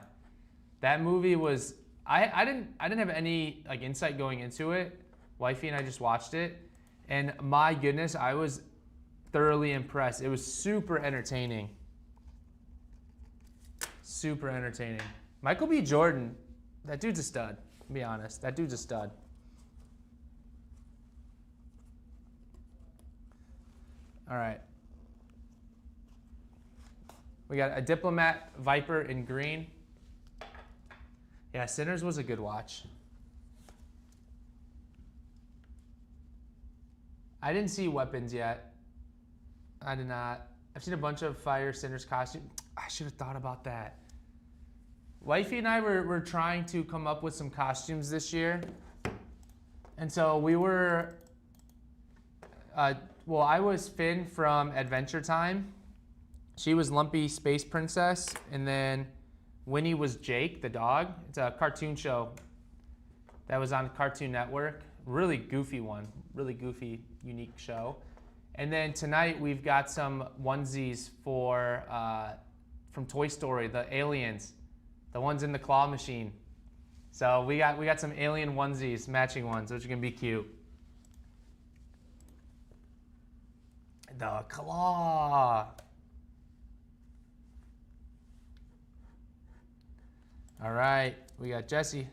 That movie was, I didn't have any like insight going into it. Wifey and I just watched it, and my goodness, I was thoroughly impressed. It was super entertaining. Super entertaining. Michael B. Jordan, that dude's a stud, to be honest. That dude's a stud. All right. We got a Diplomat Viper in green. Yeah, Sinners was a good watch. I didn't see Weapons yet. I did not. I've seen a bunch of Fire Sinners costumes. I should have thought about that. Wifey and I were trying to come up with some costumes this year. And so we were, well, I was Finn from Adventure Time. She was Lumpy Space Princess. And then Winnie was Jake, the dog. It's a cartoon show that was on Cartoon Network. Really goofy one. Really goofy, unique show. And then tonight we've got some onesies for from Toy Story, the aliens, the ones in the claw machine. So we got some alien onesies, matching ones, which are gonna be cute. The claw. All right, we got Jesse.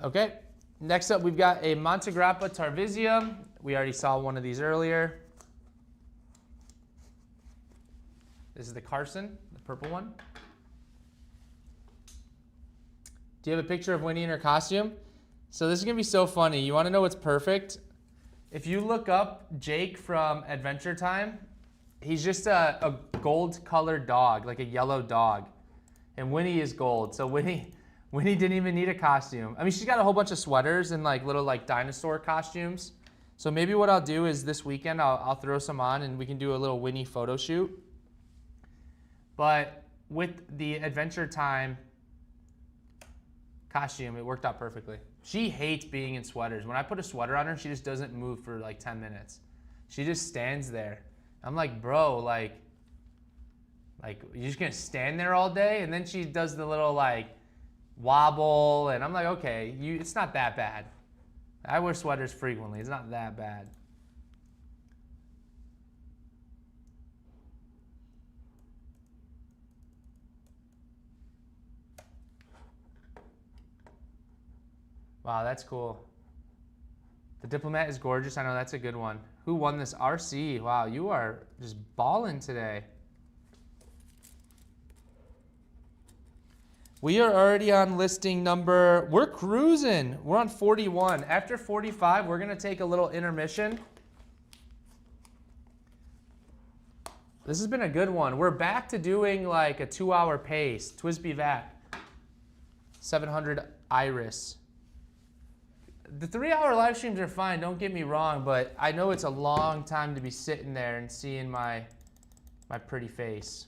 Okay, next up we've got a Montegrappa Tarvisium. We already saw one of these earlier. This is the Carson, the purple one. Do you have a picture of Winnie in her costume? So this is gonna be so funny. You wanna know what's perfect? If you look up Jake from Adventure Time, he's just a gold colored dog, like a yellow dog. And Winnie is gold, so Winnie didn't even need a costume. I mean, she's got a whole bunch of sweaters and like little like dinosaur costumes. So maybe what I'll do is this weekend I'll throw some on and we can do a little Winnie photo shoot. But with the Adventure Time costume, it worked out perfectly. She hates being in sweaters. When I put a sweater on her, she just doesn't move for like 10 minutes. She just stands there. I'm like, bro, like you're just gonna stand there all day? And then she does the little like wobble, and I'm like, okay, it's not that bad. I wear sweaters frequently. It's not that bad. Wow, that's cool. The Diplomat is gorgeous. I know that's a good one. Who won this? RC. Wow, you are just balling today. We are already on listing number, we're cruising. We're on 41. After 45, we're gonna take a little intermission. This has been a good one. We're back to doing like a 2-hour pace. Twisby Vac, 700 Iris. The 3-hour live streams are fine, don't get me wrong, but I know it's a long time to be sitting there and seeing my pretty face.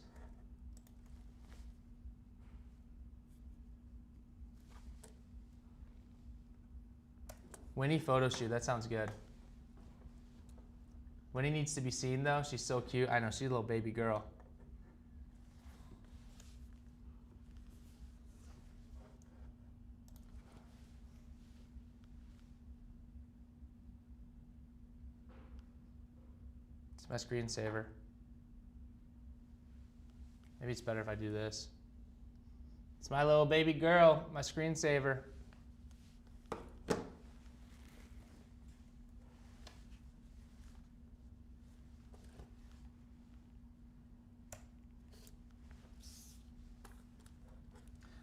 Winnie photo shoot, that sounds good. Winnie needs to be seen though, she's so cute. I know, she's a little baby girl. It's my screensaver. Maybe it's better if I do this. It's my little baby girl, my screensaver.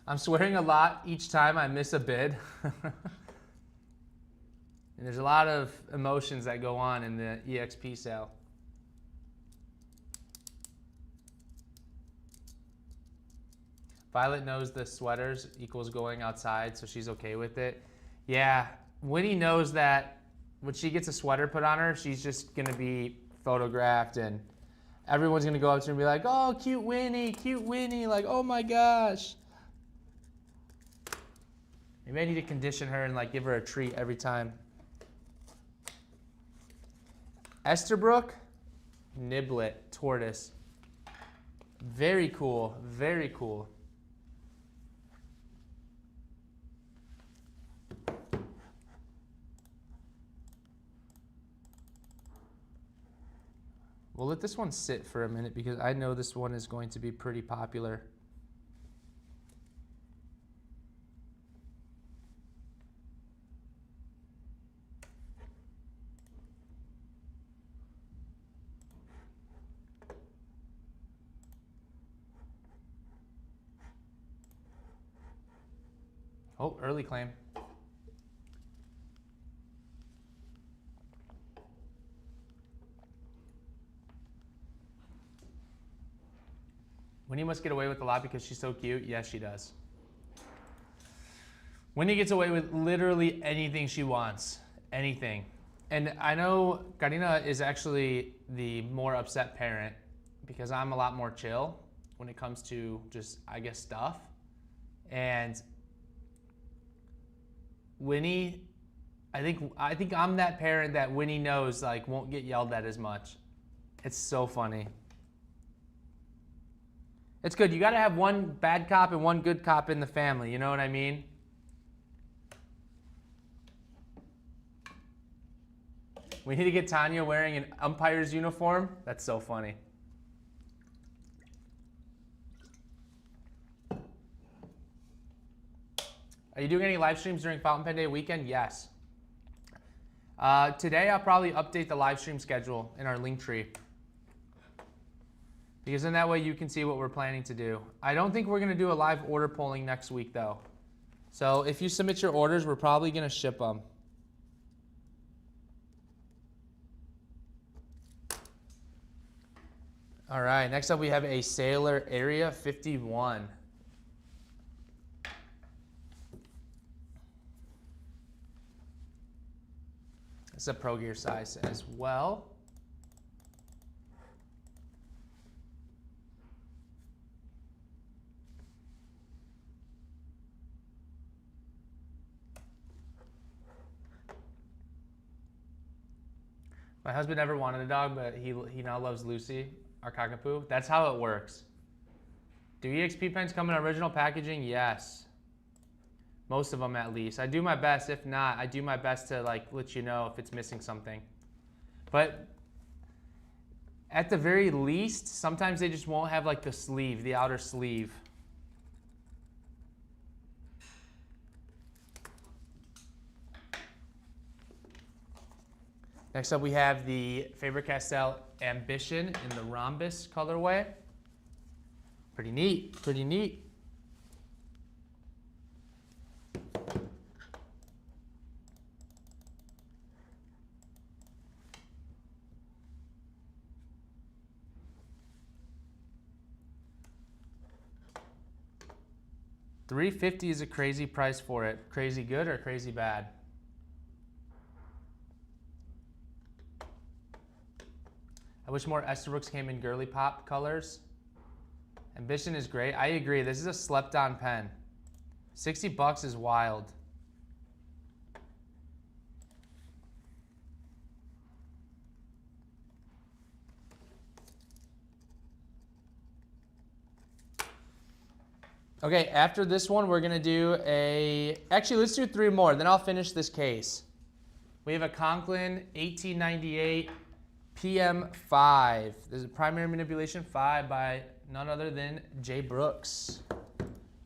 I'm swearing a lot each time I miss a bid. And there's a lot of emotions that go on in the EXP sale. Violet knows the sweaters equals going outside, so she's okay with it. Yeah, Winnie knows that when she gets a sweater put on her, she's just gonna be photographed and everyone's gonna go up to her and be like, oh, cute Winnie, like, oh my gosh. Maybe I need to condition her and like give her a treat every time. Esterbrook, Niblet, Tortoise. Very cool, very cool. We'll let this one sit for a minute because I know this one is going to be pretty popular. Oh, early claim. Winnie must get away with a lot because she's so cute. Yes, she does. Winnie gets away with literally anything she wants. Anything. And I know Karina is actually the more upset parent because I'm a lot more chill when it comes to just, I guess, stuff. And Winnie, I think I'm that parent that Winnie knows like won't get yelled at as much. It's so funny. It's good. You got to have one bad cop and one good cop in the family. You know what I mean? We need to get Tanya wearing an umpire's uniform. That's so funny. Are you doing any live streams during Fountain Pen Day weekend? Yes. Today I'll probably update the live stream schedule in our link tree. Because in that way you can see what we're planning to do. I don't think we're going to do a live order polling next week though. So if you submit your orders, we're probably going to ship them. All right, next up we have a Sailor Area 51. It's a Pro Gear size as well. My husband never wanted a dog, but he now loves Lucy, our cockapoo. That's how it works. Do EXP pens come in original packaging? Yes. Most of them at least. I do my best. If not, I do my best to like let you know if it's missing something. But at the very least, sometimes they just won't have like the sleeve, the outer sleeve. Next up, we have the Faber-Castell Ambition in the rhombus colorway. Pretty neat, pretty neat. $350 is a crazy price for it. Crazy good or crazy bad? I wish more Esterbrook's came in girly pop colors. Ambition is great. I agree. This is a slept on pen. $60 is wild. Okay, after this one, we're gonna do actually, let's do 3 more, then I'll finish this case. We have a Conklin 1898 PM5. This is a primary manipulation 5 by none other than Jay Brooks.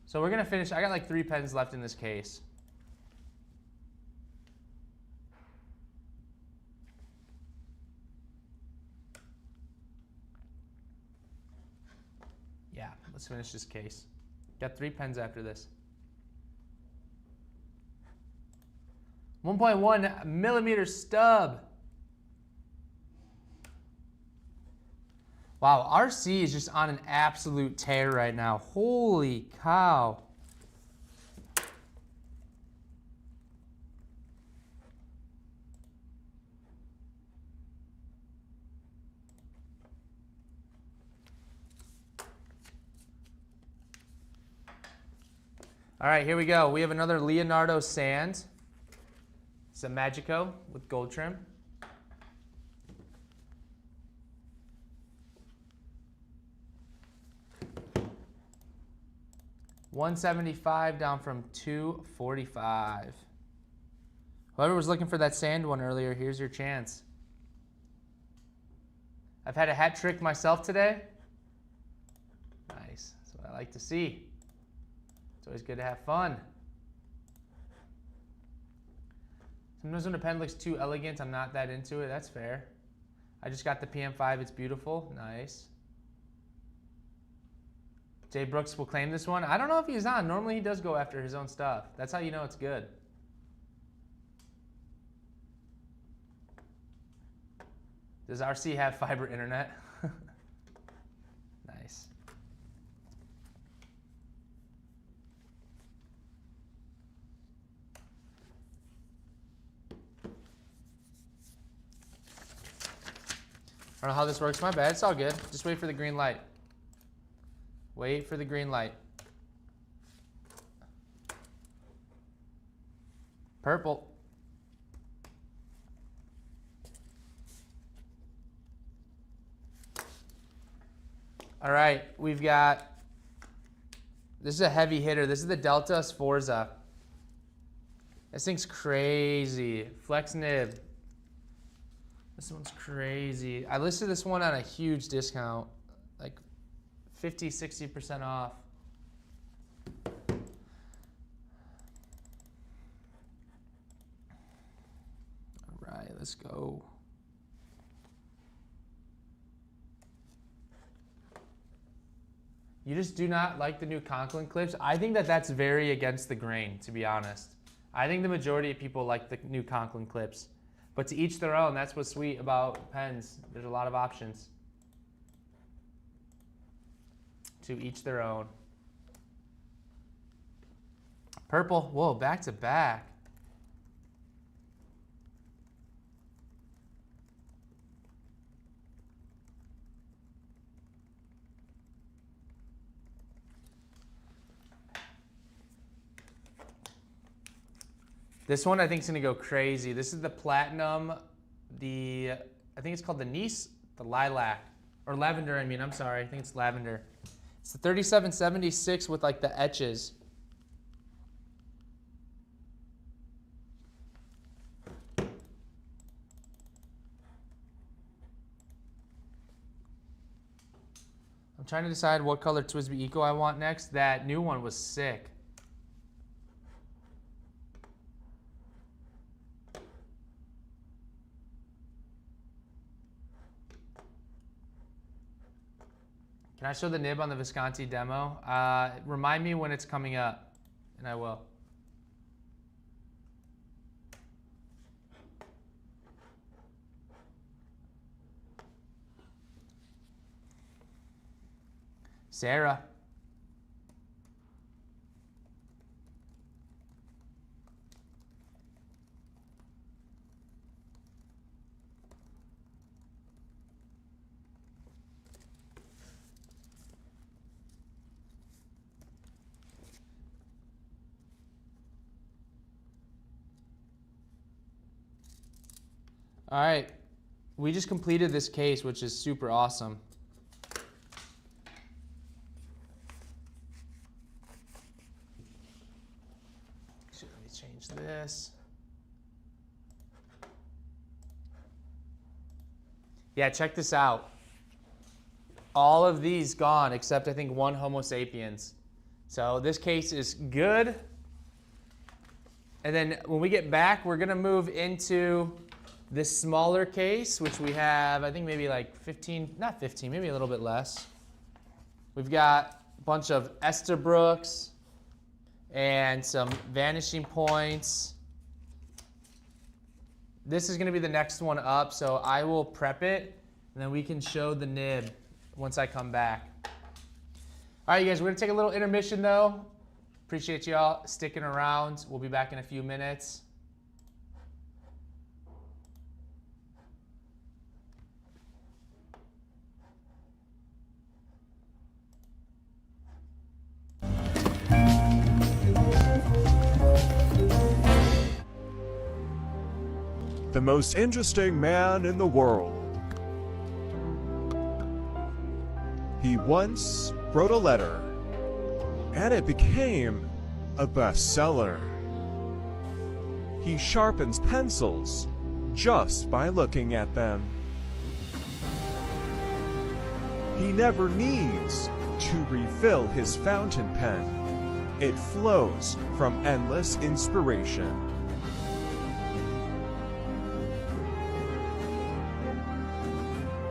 So we're gonna finish, I got like 3 pens left in this case. Yeah, let's finish this case. Got 3 pens after this. 1.1 millimeter stub. Wow, RC is just on an absolute tear right now. Holy cow. All right, here we go. We have another Leonardo sand. It's a Magico with gold trim. $175 down from $245. Whoever was looking for that sand one earlier, here's your chance. I've had a hat trick myself today. Nice, that's what I like to see. It's always good to have fun. Sometimes when a pen looks too elegant, I'm not that into it. That's fair. I just got the PM5. It's beautiful. Nice. Jay Brooks will claim this one. I don't know if he's on. Normally he does go after his own stuff. That's how you know it's good. Does RC have fiber internet? Nice. I don't know how this works. My bad. It's all good. Just wait for the green light. Wait for the green light. Purple. All right, we've got, this is a heavy hitter. This is the Delta Sforza. This thing's crazy. Flex nib. This one's crazy. I listed this one on a huge discount, like 50, 60% off. All right, let's go. You just do not like the new Conklin clips? I think that that's very against the grain, to be honest. I think the majority of people like the new Conklin clips. But to each their own, that's what's sweet about pens. There's a lot of options. To each their own. Purple, whoa, back to back. This one I think is gonna go crazy. This is the platinum, I think it's called the Nice, the lilac, or lavender, I mean, I'm sorry, I think it's lavender. It's the 3776 with like the etches. I'm trying to decide what color TWSBI Eco I want next. That new one was sick. Can I show the nib on the Visconti demo? Remind me when it's coming up, and I will. Sarah. All right, we just completed this case, which is super awesome. So let me change this. Yeah, check this out. All of these gone except I think one Homo sapiens. So this case is good. And then when we get back, we're gonna move into this smaller case, which we have, I think maybe like 15, not 15, maybe a little bit less. We've got a bunch of Estabrooks and some vanishing points. This is gonna be the next one up, so I will prep it, and then we can show the nib once I come back. All right, you guys, we're gonna take a little intermission though. Appreciate y'all sticking around. We'll be back in a few minutes. The most interesting man in the world. He once wrote a letter, and it became a bestseller. He sharpens pencils just by looking at them. He never needs to refill his fountain pen. It flows from endless inspiration.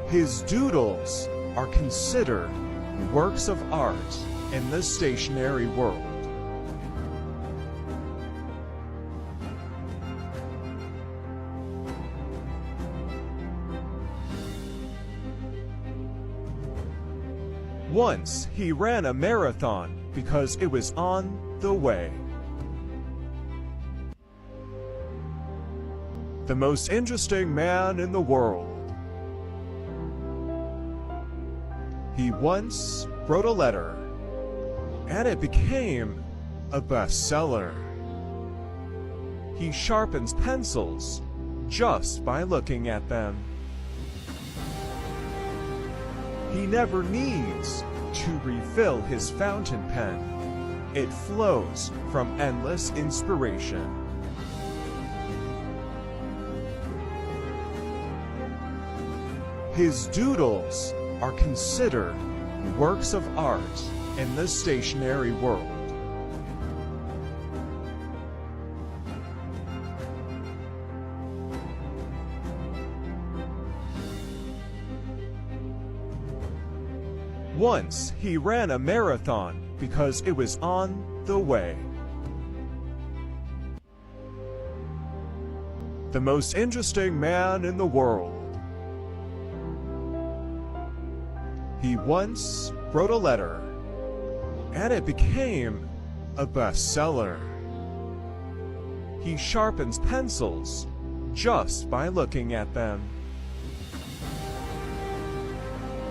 His doodles are considered works of art in the stationery world. Once he ran a marathon because it was on the way. The most interesting man in the world. He once wrote a letter, and it became a bestseller. He sharpens pencils just by looking at them. He never needs to refill his fountain pen. It flows from endless inspiration. His doodles are considered works of art in the stationery world. Once he ran a marathon because it was on the way. The most interesting man in the world. He once wrote a letter, and it became a bestseller. He sharpens pencils just by looking at them.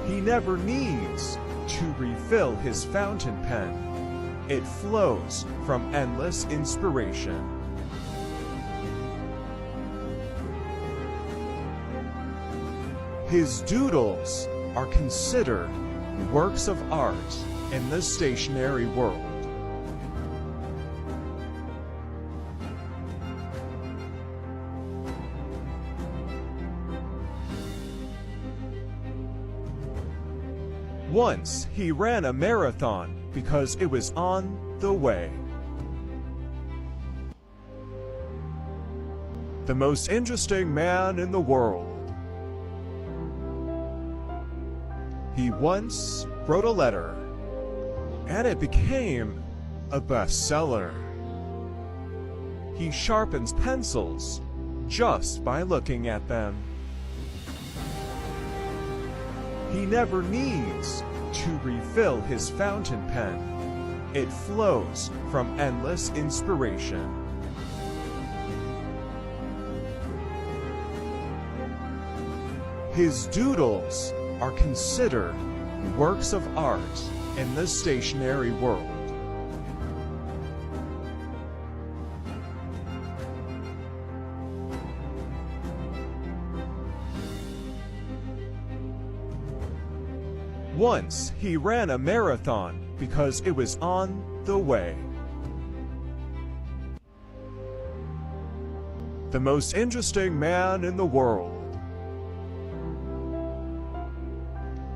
He never needs to refill his fountain pen. It flows from endless inspiration. His doodles are considered works of art in the stationery world. Once he ran a marathon because it was on the way. The most interesting man in the world. He once wrote a letter, and it became a bestseller. He sharpens pencils just by looking at them. He never needs to refill his fountain pen. It flows from endless inspiration. His doodles are considered works of art in the stationery world. Once he ran a marathon because it was on the way. The most interesting man in the world.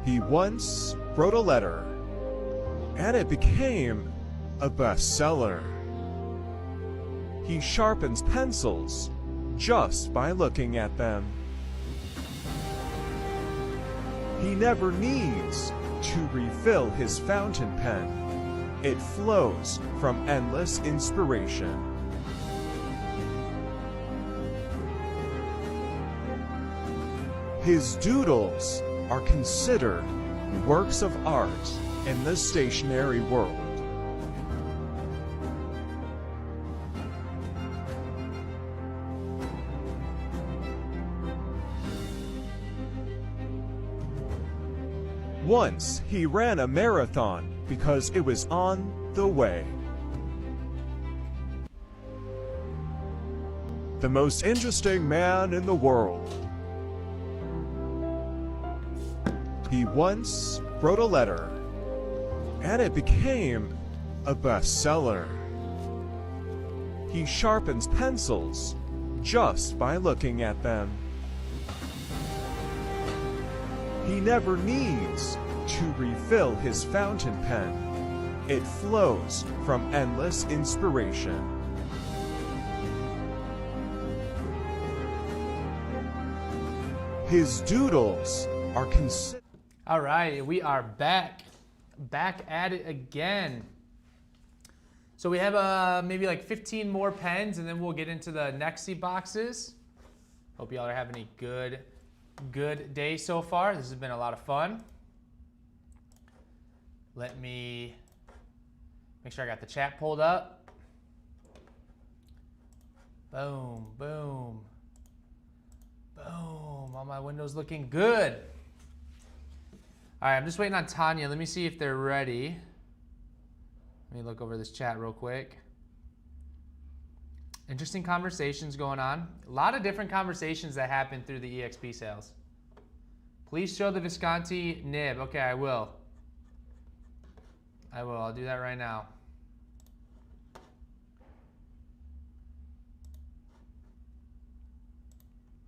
He once wrote a letter, and it became a bestseller. He sharpens pencils just by looking at them. He never needs to refill his fountain pen. It flows from endless inspiration. His doodles are considered works of art in the stationery world. Once he ran a marathon because it was on the way. The most interesting man in the world. He once wrote a letter, and it became a bestseller. He sharpens pencils just by looking at them. He never needs to refill his fountain pen. It flows from endless inspiration. His doodles are considered. All right, we are back at it again. So we have maybe like 15 more pens, and then we'll get into the NEXY boxes. Hope y'all are having a good day so far. This has been a lot of fun. Let me make sure I got the chat pulled up. Boom, boom, boom. All my windows looking good. All right, I'm just waiting on Tanya. Let me see if they're ready. Let me look over this chat real quick. Interesting conversations going on. A lot of different conversations that happen through the EXP sales. Please show the Visconti nib. Okay, I will. I'll do that right now.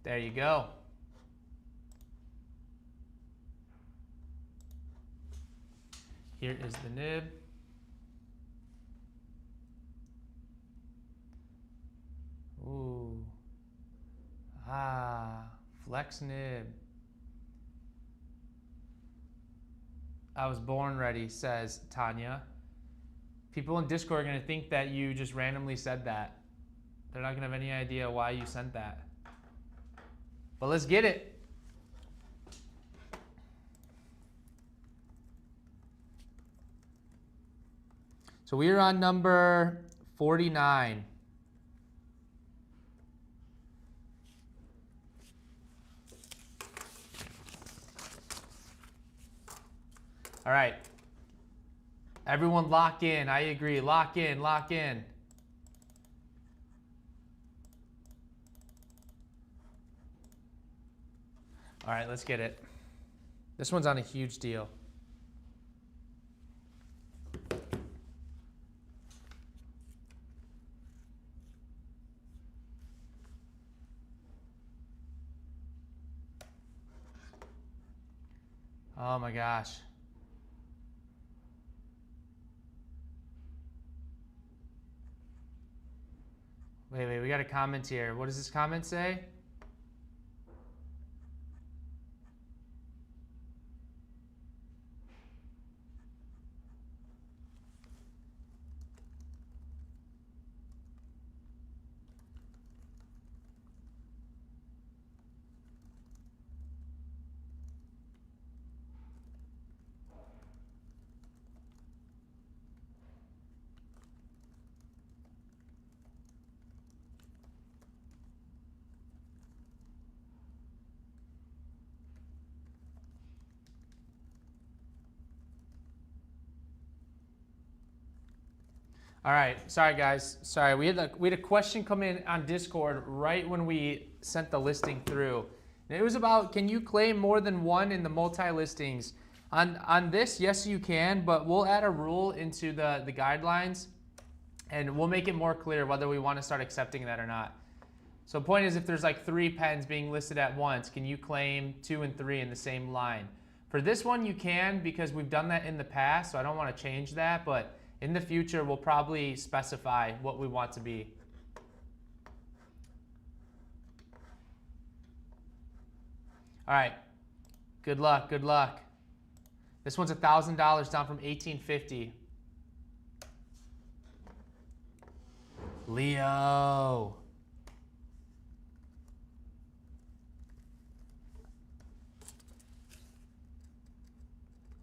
There you go. Here is the nib. Ooh. Flex nib. I was born ready, says Tanya. People in Discord are going to think that you just randomly said that. They're not going to have any idea why you sent that. But let's get it. So we are on number 49. All right. Everyone lock in. I agree. Lock in, lock in. All right, let's get it. This one's on a huge deal. Oh my gosh. Wait, we got a comment here. What does this comment say? All right, sorry guys. Sorry, we had a question come in on Discord right when we sent the listing through. And it was about, can you claim more than one in the multi-listings? On this, yes you can, but we'll add a rule into the guidelines and we'll make it more clear whether we want to start accepting that or not. So point is, if there's like 3 pens being listed at once, can you claim 2 and 3 in the same line? For this one you can, because we've done that in the past, so I don't want to change that, but in the future we'll probably specify what we want to be. All right, good luck, good luck. This one's $1,000 down from $1,850. Leo.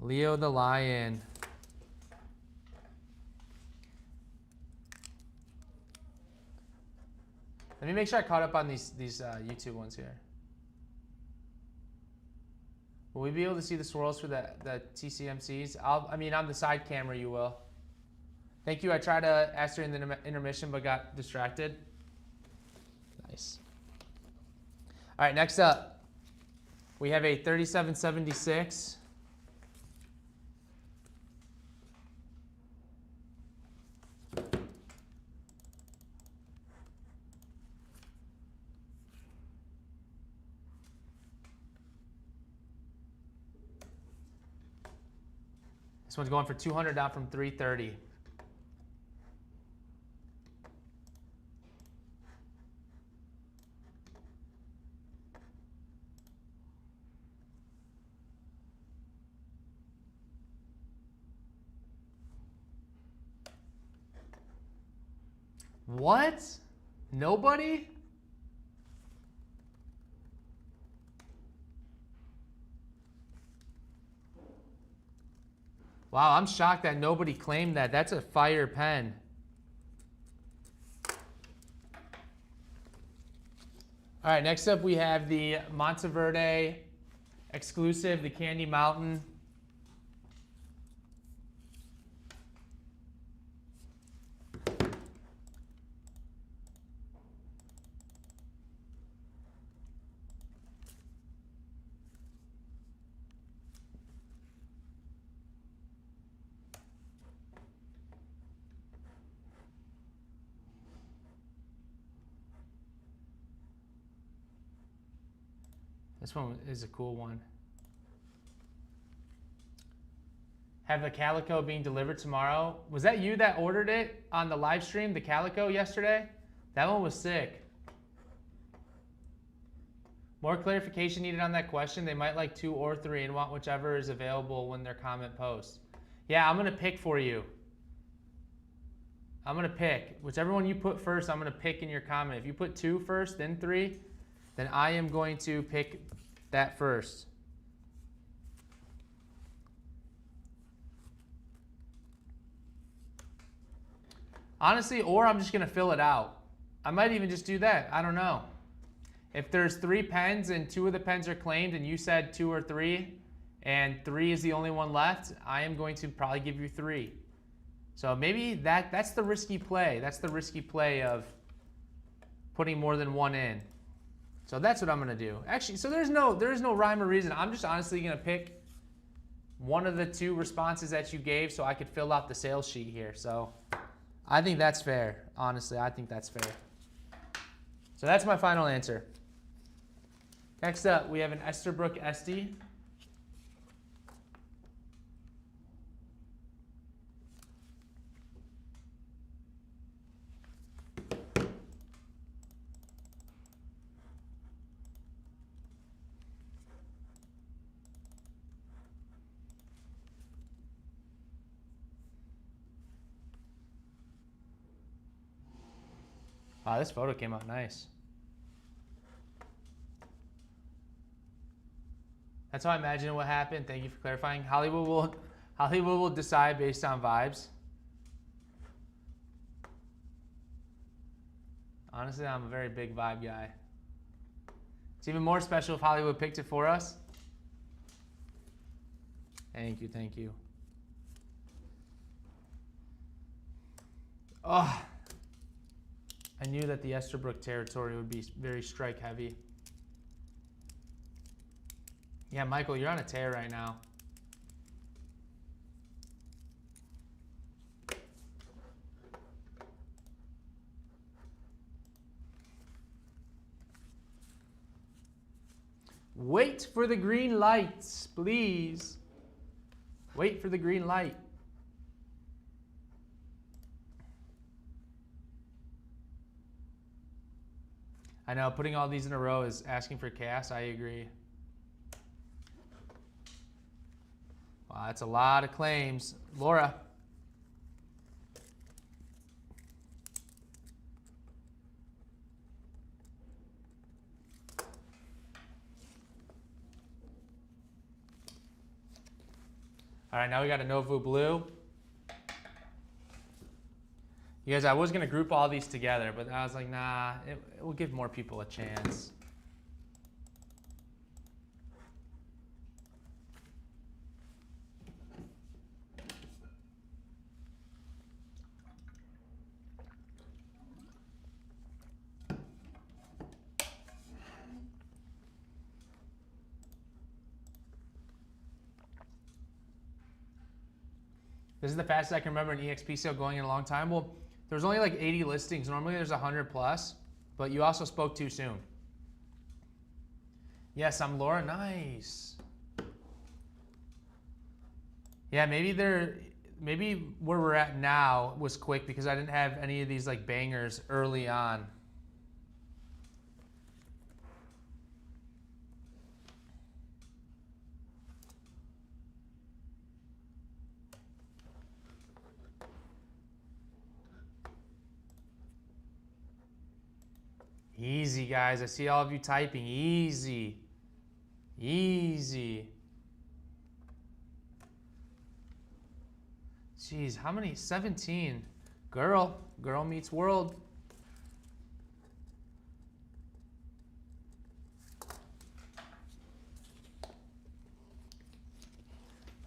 Leo the Lion. Let me make sure I caught up on these YouTube ones here. Will we be able to see the swirls for the TCMCs? I mean, on the side camera you will. Thank you. I tried to ask her in the intermission but got distracted. Nice. All right, next up, we have a 3776. This one's going for 200 down from 330. What? Nobody? Wow, I'm shocked that nobody claimed that. That's a fire pen. All right, next up we have the Monteverde exclusive, the Candy Mountain. This one is a cool one. Have the calico being delivered tomorrow. Was that you that ordered it on the live stream, the calico yesterday? That one was sick. More clarification needed on that question. They might like 2 or 3 and want whichever is available when their comment posts. Yeah, I'm gonna pick for you. I'm gonna pick. Whichever one you put first, I'm gonna pick in your comment. If you put 2 first, then 3, then I am going to pick that first. Honestly, or I'm just gonna fill it out. I might even just do that, I don't know. If there's 3 pens and 2 of the pens are claimed and you said 2 or 3, and 3 is the only one left, I am going to probably give you 3. So maybe that's the risky play. That's the risky play of putting more than 1 in. So that's what I'm gonna do. Actually, so there's no rhyme or reason. I'm just honestly gonna pick one of the 2 responses that you gave so I could fill out the sales sheet here. So I think that's fair. Honestly, I think that's fair. So that's my final answer. Next up, we have an Esterbrook Esty. Wow, this photo came out nice. That's how I imagine what happened. Thank you for clarifying. Hollywood will decide based on vibes. Honestly, I'm a very big vibe guy. It's even more special if Hollywood picked it for us. Thank you, thank you. Oh, I knew that the Esterbrook territory would be very strike heavy. Yeah, Michael, you're on a tear right now. Wait for the green lights, please. Wait for the green light. I know, putting all these in a row is asking for chaos. I agree. Wow, that's a lot of claims. Laura. All right, now we got a Novu Blue. You guys, I was going to group all these together, but I was like, nah, it will give more people a chance. This is the fastest I can remember an EXP sale going in a long time. Well, there's only like 80 listings. Normally there's 100 plus, but you also spoke too soon. Yes, I'm Laura. Nice. Yeah, maybe where we're at now was quick because I didn't have any of these like bangers early on. Easy, guys. I see all of you typing. Easy. Easy. Jeez, how many? 17. Girl meets world.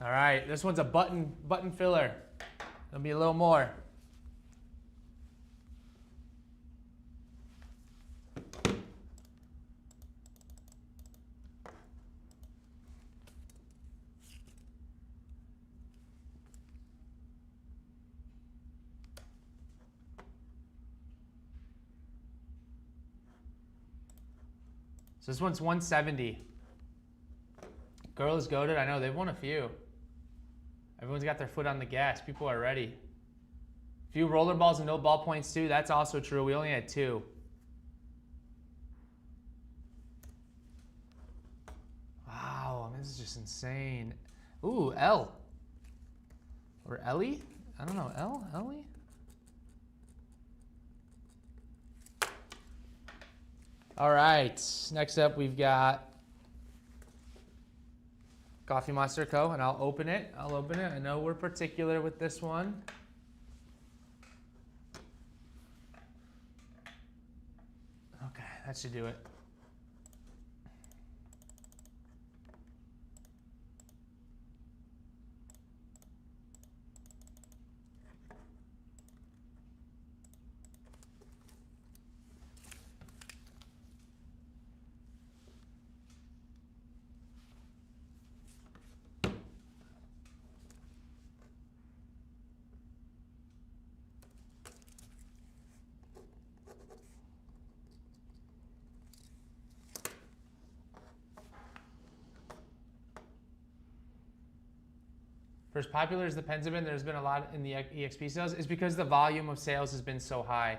All right, this one's a button filler. There'll be a little more. So this one's 170. Girl is goated. I know, they've won a few. Everyone's got their foot on the gas. People are ready. Few roller balls and no ballpoints too. That's also true. We only had 2. Wow, this is just insane. Ooh, L. Or Ellie? I don't know. Ellie? All right, next up we've got Coffee Monster Co. And I'll open it. I know we're particular with this one. Okay, that should do it. For as popular as the pens have been, there's been a lot in the EXP sales, is because the volume of sales has been so high.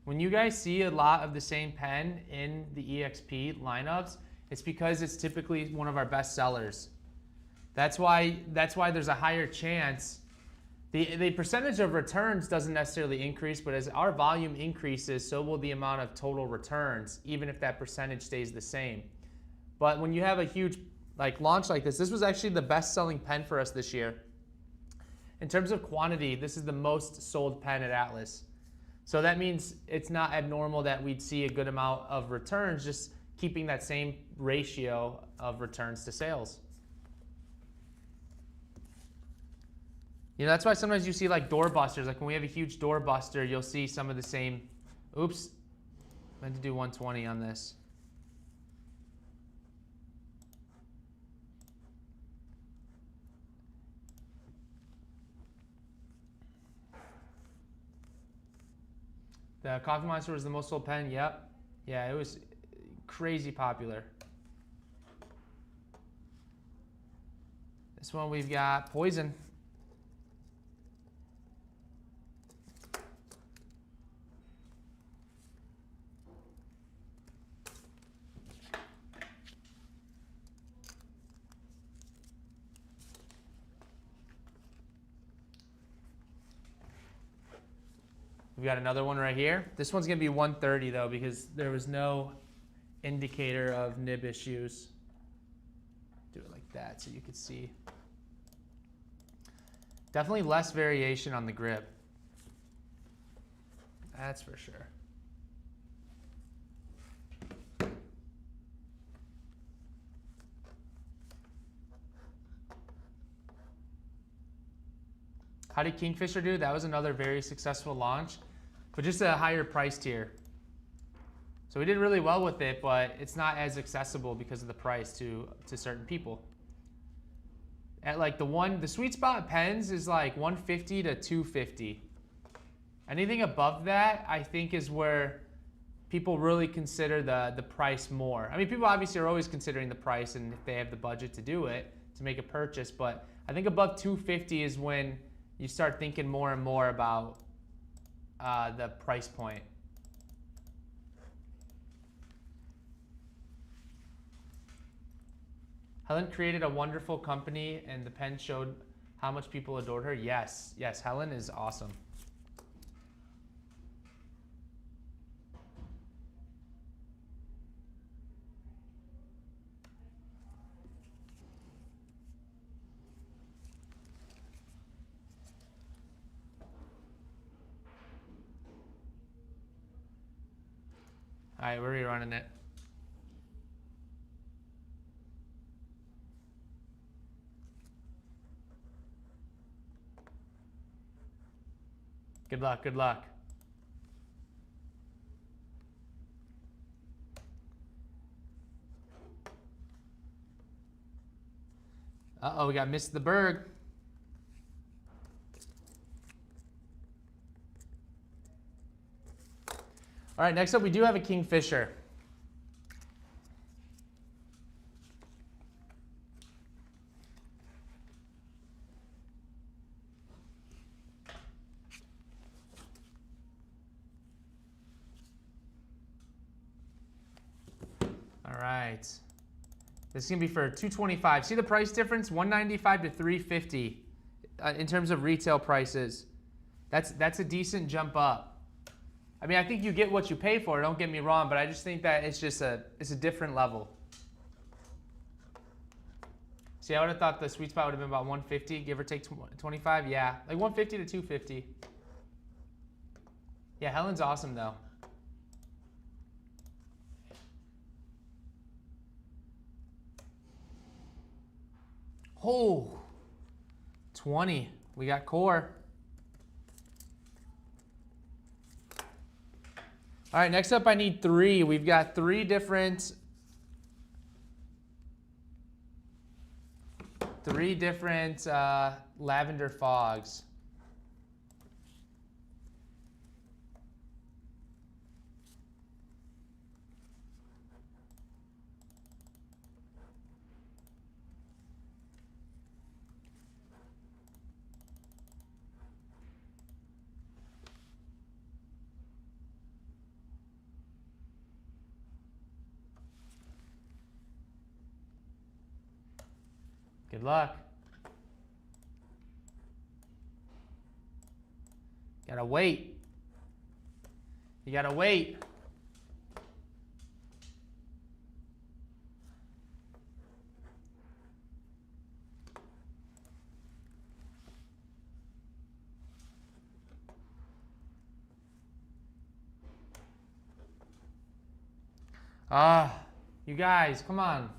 When you guys see a lot of the same pen in the EXP lineups, it's because it's typically one of our best sellers. That's why there's a higher chance. The percentage of returns doesn't necessarily increase, but as our volume increases, so will the amount of total returns, even if that percentage stays the same. But when you have a huge launch like this was actually the best selling pen for us this year. In terms of quantity, this is the most sold pen at Atlas. So that means it's not abnormal that we'd see a good amount of returns, just keeping that same ratio of returns to sales. You know, that's why sometimes you see like door busters. Like when we have a huge door buster, you'll see some of the same. Oops, I meant to do 120 on this. The Coffee Monster was the most sold pen. Yep. Yeah, it was crazy popular. This one we've got Poison. We've got another one right here. This one's gonna be 130 though because there was no indicator of nib issues. Do it like that so you could see. Definitely less variation on the grip. That's for sure. How did Kingfisher do? That was another very successful launch, but just a higher price tier. So we did really well with it, but it's not as accessible because of the price to certain people. At like the sweet spot pens is like 150 to 250. Anything above that, I think, is where people really consider the price more. I mean, people obviously are always considering the price and if they have the budget to do it, to make a purchase, but I think above 250 is when you start thinking more and more about the price point. Helen created a wonderful company and the pen showed how much people adored her. Yes, yes, Helen is awesome. All right, we're rerunning it. Good luck, good luck. Uh-oh, we got Miss the Berg. All right, next up we do have a Kingfisher. All right. This is gonna be for $225. See the price difference? $195 to $350 in terms of retail prices. That's a decent jump up. I mean, I think you get what you pay for, don't get me wrong, but I just think that it's a different level. See, I would have thought the sweet spot would have been about 150, give or take 25. Yeah, like 150 to 250. Yeah, Helen's awesome though. Oh, 20. We got core. All right, next up I need 3. We've got 3 different lavender fogs. Good luck. Gotta wait. You gotta wait. You guys, come on.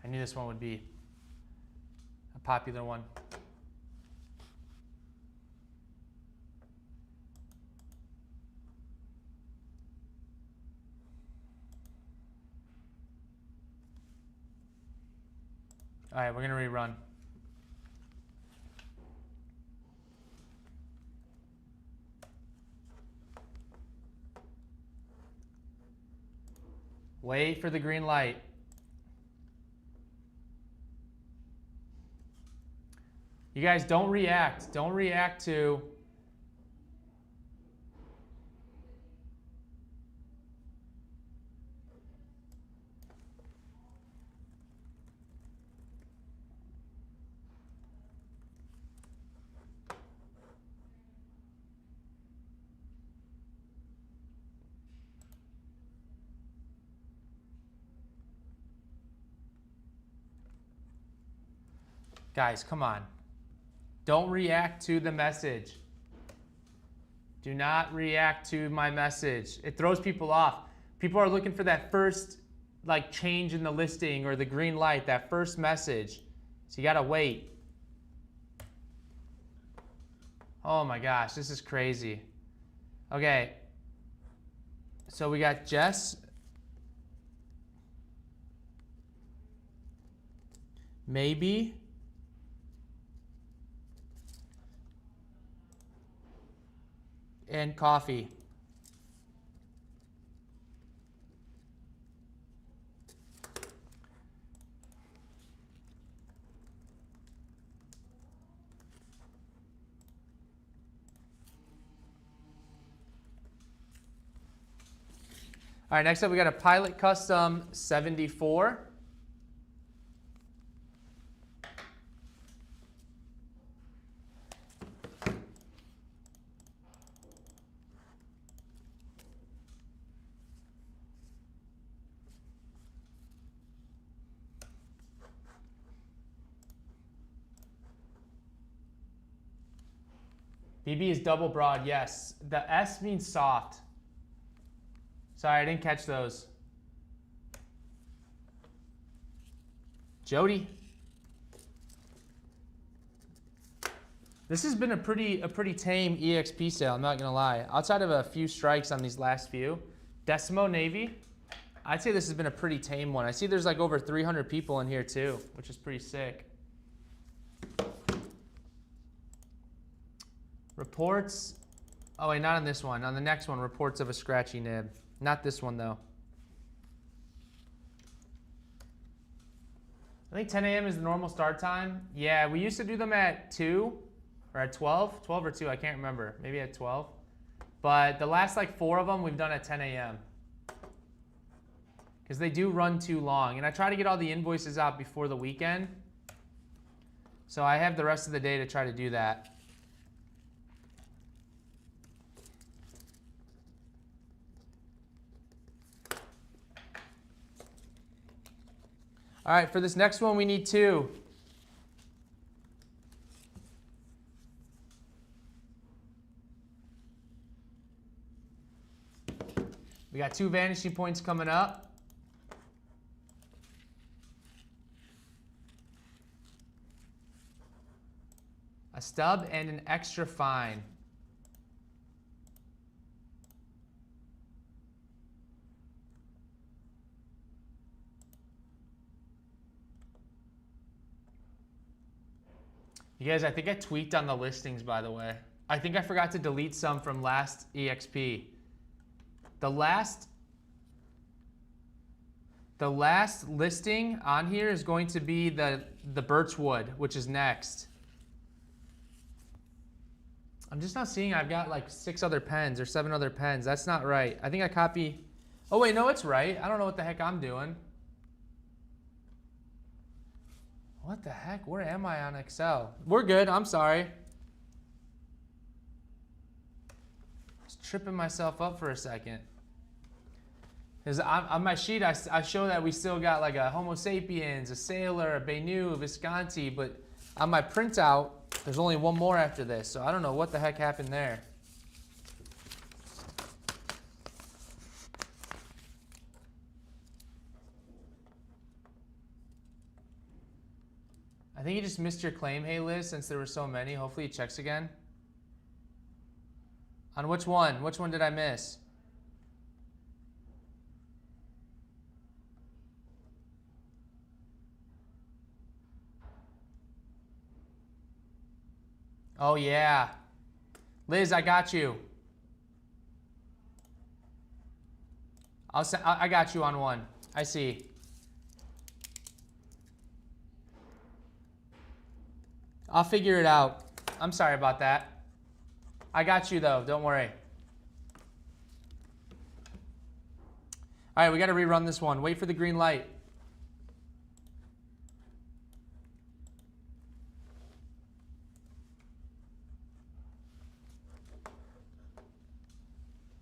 I knew this one would be a popular one. All right, we're gonna rerun. Wait for the green light. You guys don't react. Don't react to. Guys, come on. Don't react to the message. Do not react to my message. It throws people off. People are looking for that first like change in the listing or the green light, that first message. So you gotta wait. Oh my gosh, this is crazy. Okay. So we got Jess. Maybe. And coffee. All right, next up we got a Pilot Custom 74. BB is double broad, yes. The S means soft. Sorry, I didn't catch those. Jody. This has been a pretty tame EXP sale, I'm not gonna lie. Outside of a few strikes on these last few. Decimo Navy. I'd say this has been a pretty tame one. I see there's like over 300 people in here too, which is pretty sick. Reports, oh wait, not on this one. On the next one, reports of a scratchy nib. Not this one though. I think 10 a.m. is the normal start time. Yeah, we used to do them at 2 or at 12. 12 or 2, I can't remember. Maybe at 12. But the last like 4 of them we've done at 10 a.m. Because they do run too long. And I try to get all the invoices out before the weekend. So I have the rest of the day to try to do that. All right, for this next one, we need 2. We got 2 vanishing points coming up. A stub and an extra fine. You guys, I think I tweaked on the listings, by the way. I think I forgot to delete some from last EXP. The last listing on here is going to be the Birchwood, which is next. I'm just not seeing, I've got like 6 other pens or 7 other pens. That's not right. I think I copy, oh wait, no, it's right. I don't know what the heck I'm doing. What the heck? Where am I on Excel? We're good. I'm sorry. I was tripping myself up for a second. Because on my sheet, I show that we still got like a Homo sapiens, a Sailor, a Bennu, a Visconti, but on my printout, there's only one more after this. So I don't know what the heck happened there. I think you just missed your claim, hey Liz, since there were so many. Hopefully he checks again. On which one? Which one did I miss? Oh yeah. Liz, I got you. I got you on one. I see. I'll figure it out. I'm sorry about that. I got you though, don't worry. All right, we got to rerun this one. Wait for the green light.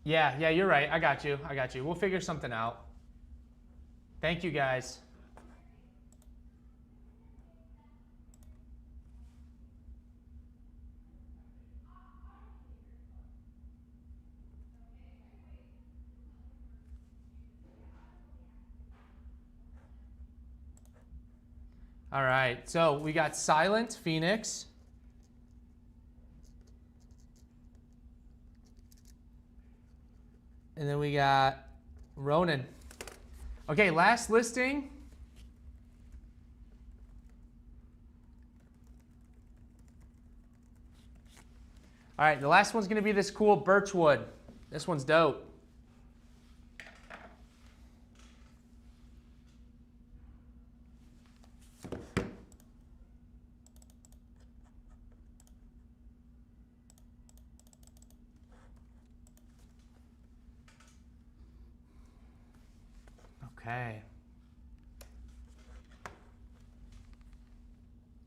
Yeah, you're right. I got you. We'll figure something out. Thank you, guys. All right, so we got Silent Phoenix. And then we got Ronan. Okay, last listing. All right, the last one's gonna be this cool Birchwood. This one's dope. Okay.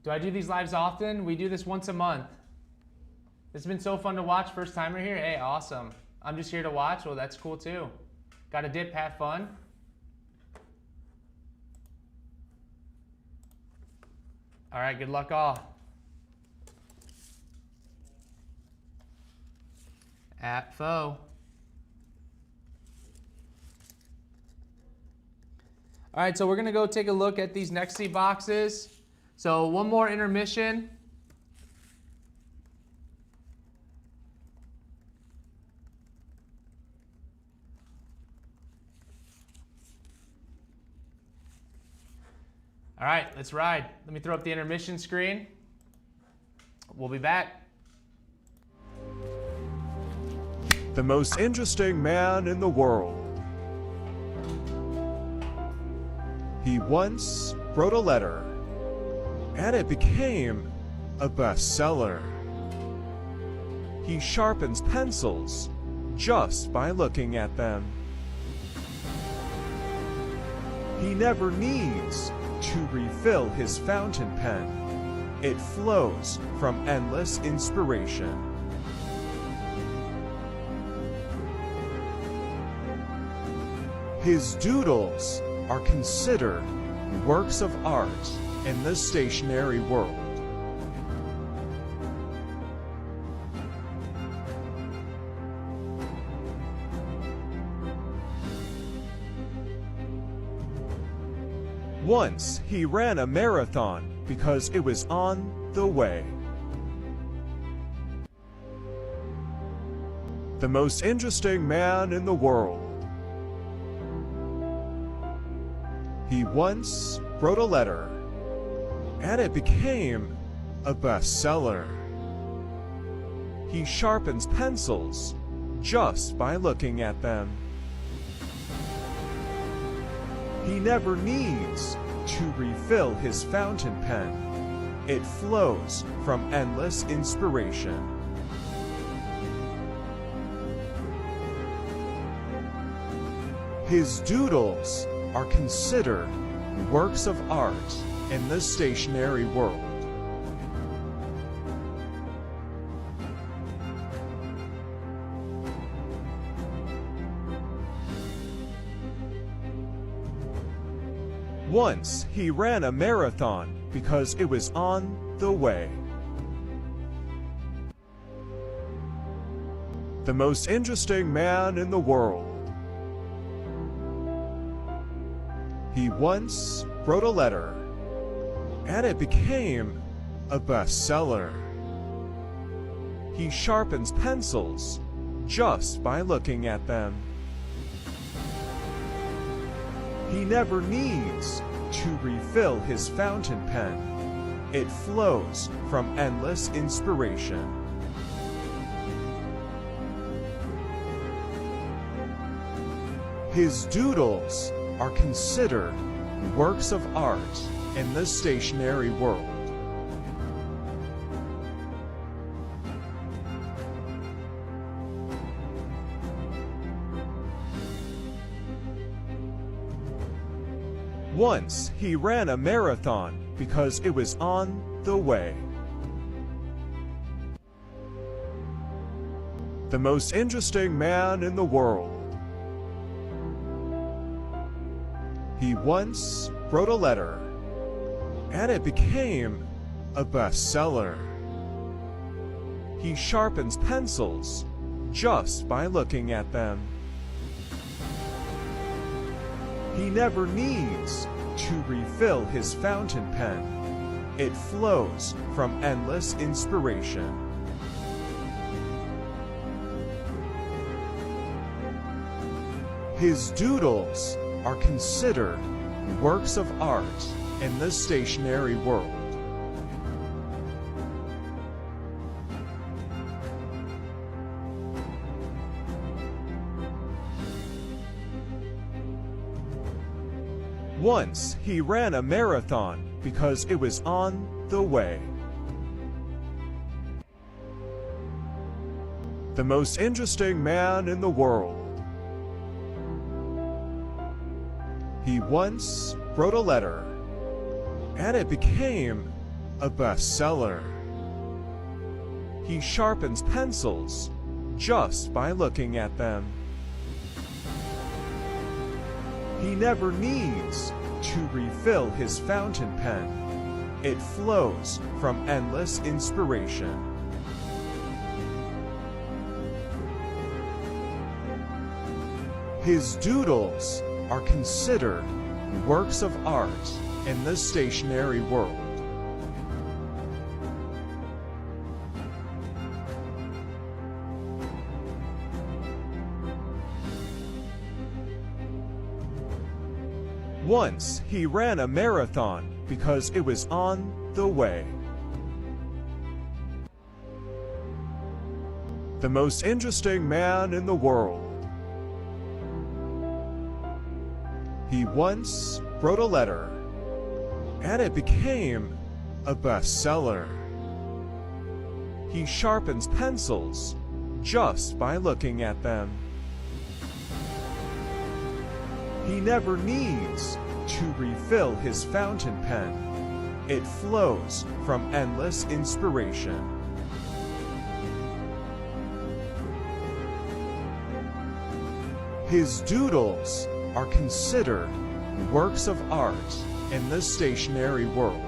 Do I do these lives often? We do this once a month. It's been so fun to watch. First timer here? Hey, awesome. I'm just here to watch. Well, that's cool too. Got a dip, have fun. All right, good luck all. At foe. All right, so we're gonna go take a look at these NEXY boxes. So one more intermission. All right, let's ride. Let me throw up the intermission screen. We'll be back. The most interesting man in the world. He once wrote a letter, and it became a bestseller. He sharpens pencils just by looking at them. He never needs to refill his fountain pen. It flows from endless inspiration. His doodles are considered works of art in the stationery world. Once he ran a marathon because it was on the way. The most interesting man in the world. He once wrote a letter, and it became a bestseller. He sharpens pencils just by looking at them. He never needs to refill his fountain pen. It flows from endless inspiration. His doodles are considered works of art in the stationery world. Once he ran a marathon because it was on the way. The most interesting man in the world. He once wrote a letter, and it became a bestseller. He sharpens pencils just by looking at them. He never needs to refill his fountain pen. It flows from endless inspiration. His doodles are considered works of art in the stationery world. Once he ran a marathon because it was on the way. The most interesting man in the world. He once wrote a letter, and it became a bestseller. He sharpens pencils just by looking at them. He never needs to refill his fountain pen. It flows from endless inspiration. His doodles are considered works of art in the stationery world. Once he ran a marathon because it was on the way. The most interesting man in the world. He once wrote a letter, and it became a bestseller. He sharpens pencils just by looking at them. He never needs to refill his fountain pen. It flows from endless inspiration. His doodles are considered works of art in the stationery world. Once he ran a marathon because it was on the way. The most interesting man in the world. He once wrote a letter, and it became a bestseller. He sharpens pencils just by looking at them. He never needs to refill his fountain pen. It flows from endless inspiration. His doodles are considered works of art in the stationery world.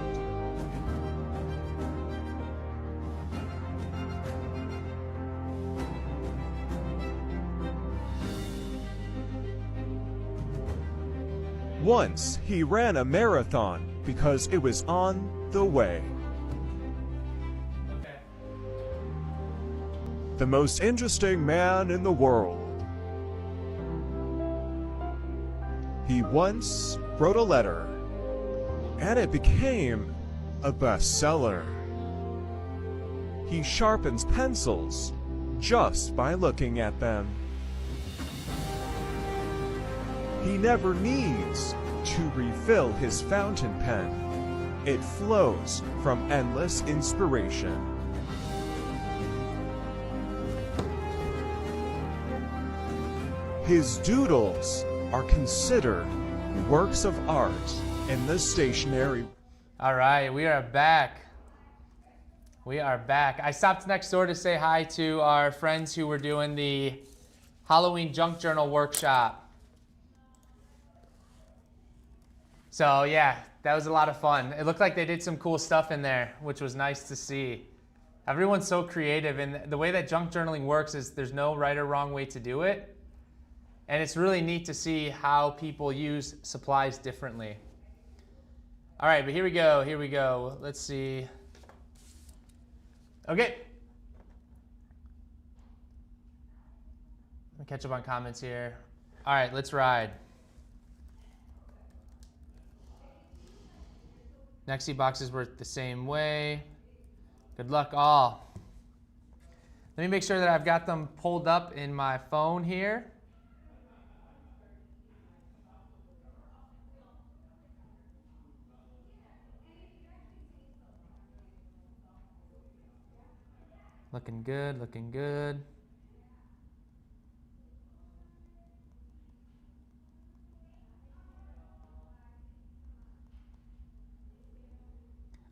Once he ran a marathon because it was on the way. Okay. The most interesting man in the world. He once wrote a letter, and it became a bestseller. He sharpens pencils just by looking at them. He never needs to refill his fountain pen. It flows from endless inspiration. His doodles are considered works of art in the stationery. All right, we are back. We are back. I stopped next door to say hi to our friends who were doing the Halloween junk journal workshop. So yeah, that was a lot of fun. It looked like they did some cool stuff in there, which was nice to see. Everyone's so creative, and the way that junk journaling works is there's no right or wrong way to do it. And it's really neat to see how people use supplies differently. All right, but here we go. Here we go. Let's see. Okay. Let me catch up on comments here. All right, let's ride. NEXY Boxes work the same way. Good luck all. Let me make sure that I've got them pulled up in my phone here. Looking good, looking good.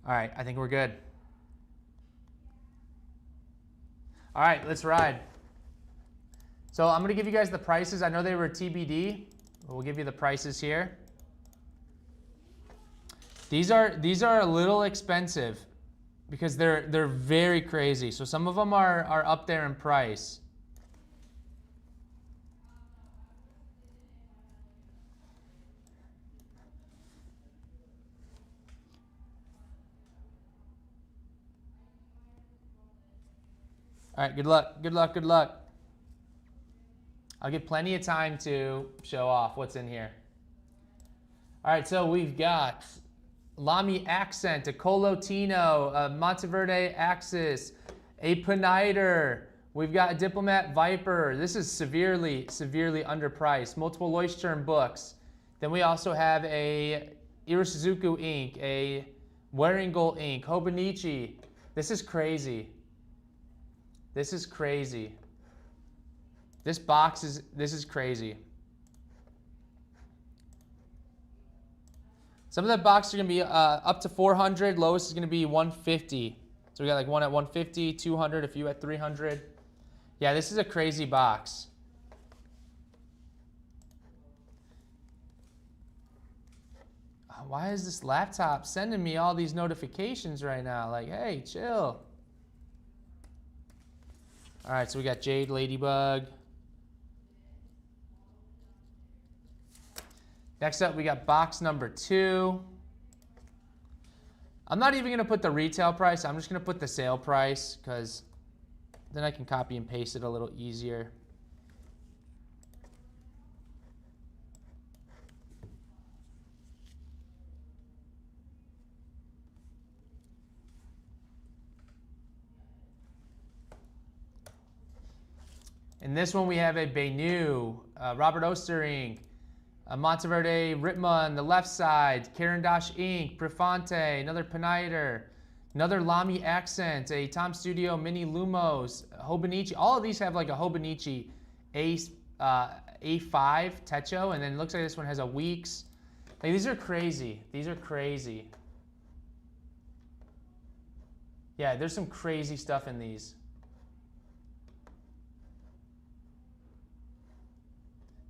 All right, I think we're good. All right, let's ride. So I'm gonna give you guys the prices. I know they were TBD, but we'll give you the prices here. These are a little expensive because they're very crazy. So some of them are up there in price. All right, good luck, good luck, good luck. I'll get plenty of time to show off what's in here. All right, so we've got Lamy Accent, a Colotino, a Monteverde Axis, a Peniter. We've got a Diplomat Viper. This is severely, severely underpriced. Multiple Leuchtturm books. Then we also have a Irizuku ink, a Waringal ink, Hobonichi. This is crazy. This is crazy. This is crazy. Some of the boxes are gonna be up to 400. Lowest is gonna be 150. So we got like one at 150, 200, a few at 300. Yeah, this is a crazy box. Why is this laptop sending me all these notifications right now? Like, hey, chill. All right, so we got Jade Ladybug. Next up, we got box number 2. I'm not even gonna put the retail price. I'm just gonna put the sale price because then I can copy and paste it a little easier. In this one, we have a Benu, Robert Oster ink, a Monteverde Ritma on the left side, Caran d'Ache ink, Prefante, another Peniter, another Lamy Accent, a Tom Studio Mini Lumos, Hobonichi. All of these have like a Hobonichi A5 Techo, and then it looks like this one has a Weeks. Like, these are crazy. These are crazy. Yeah, there's some crazy stuff in these.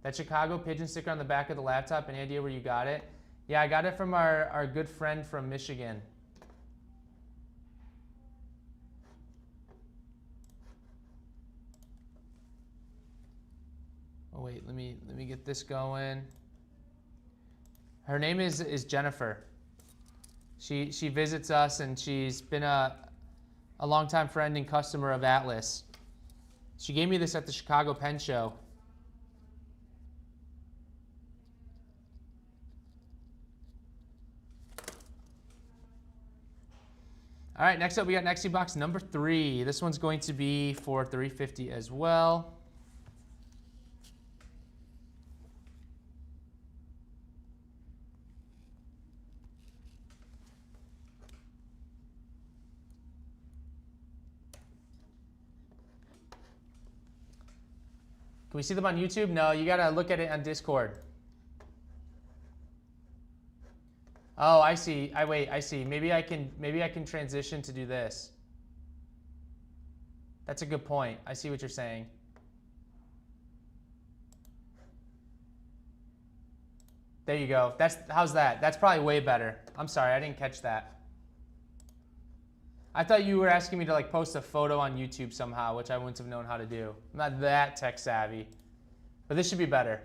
That Chicago pigeon sticker on the back of the laptop, any idea where you got it? Yeah, I got it from our good friend from Michigan. Oh wait, let me get this going. Her name is Jennifer. She visits us, and she's been a longtime friend and customer of Atlas. She gave me this at the Chicago Pen Show. All right, next up we got NEXY box number 3. This one's going to be for $350 as well. Can we see them on YouTube? No, you gotta look at it on Discord. Oh, I see. I see. Maybe I can transition to do this. That's a good point. I see what you're saying. There you go. How's that? That's probably way better. I'm sorry, I didn't catch that. I thought you were asking me to like post a photo on YouTube somehow, which I wouldn't have known how to do. I'm not that tech savvy. But this should be better.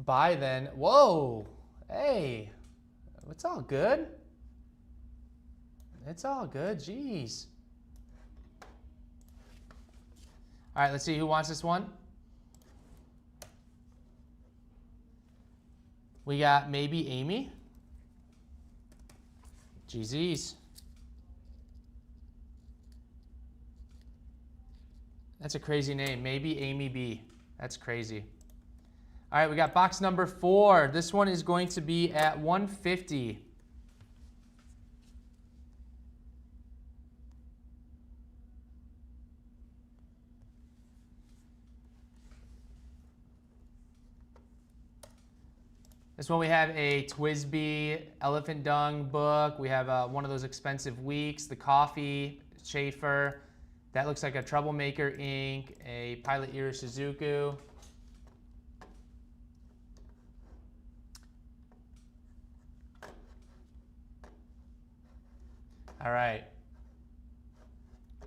buy then. Whoa. Hey. It's all good. It's all good. Jeez. All right, let's see who wants this one. We got maybe Amy. GZ's. That's a crazy name. Maybe Amy B. That's crazy. All right, we got box number 4. This one is going to be at $150. This one we have a Twisby Elephant Dung book. We have one of those expensive weeks, the coffee, Schaefer. That looks like a Troublemaker ink, a Pilot Iru Shizuku. All right.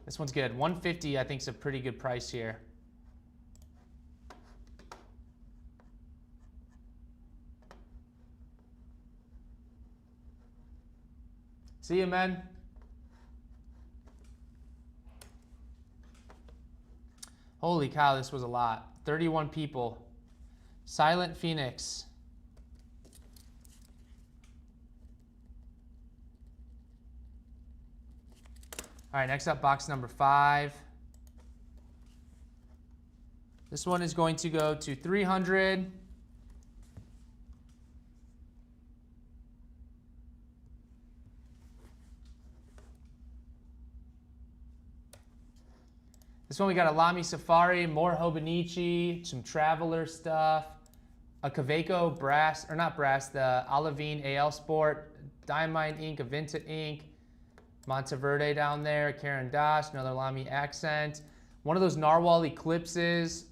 This one's good. $150 I think is a pretty good price here. See you, man. Holy cow, this was a lot. 31 people. Silent Phoenix. All right, next up, box number 5. This one is going to go to 300. This one we got a Lamy Safari, more Hobonichi, some Traveler stuff, a Kaweco brass, or not brass, the Olivine AL Sport, Diamine ink, a Vinta ink, Monteverde down there, Karen Dash, another Lamy accent, one of those Narwhal Eclipses,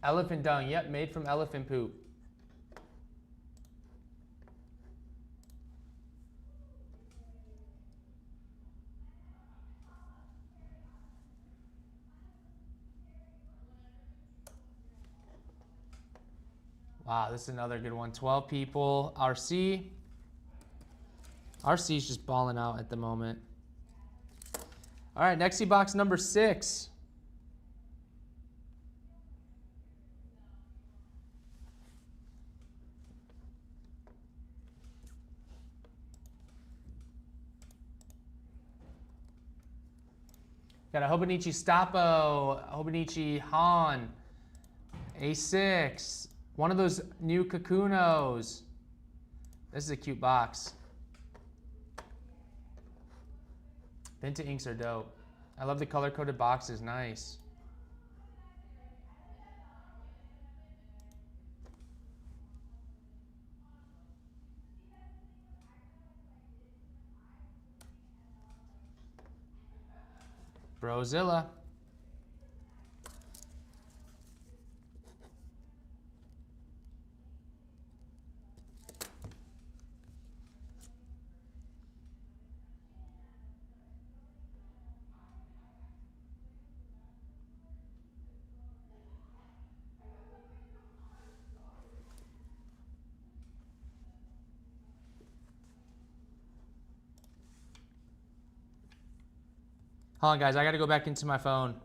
Elephant Dung, yep, made from elephant poop. Wow, this is another good one. 12 people. RC. RC is just balling out at the moment. All right, NEXY box number 6. Got a Hobonichi Stoppo, Hobonichi Han, A6. One of those new Kakunos. This is a cute box. Vinta inks are dope. I love the color-coded boxes. Nice. Brozilla. Hold on, guys. I got to go back into my phone.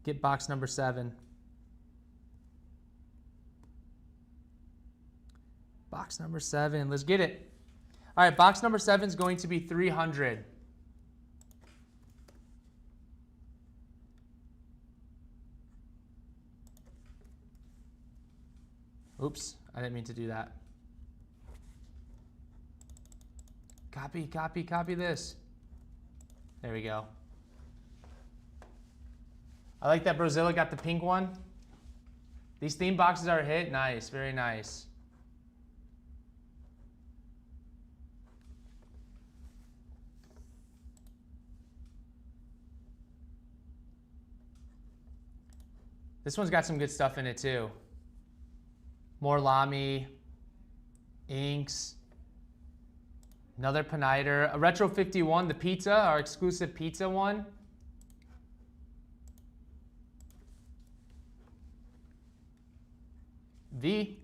Get box number 7. Box number 7. Let's get it. All right, box number 7 is going to be 300. Oops, I didn't mean to do that. Copy, copy, copy this. There we go. I like that Brozilla got the pink one. These theme boxes are a hit. Nice, very nice. This one's got some good stuff in it too. More Lamy, inks. Another Piniter, a Retro 51, the pizza, our exclusive pizza one. V.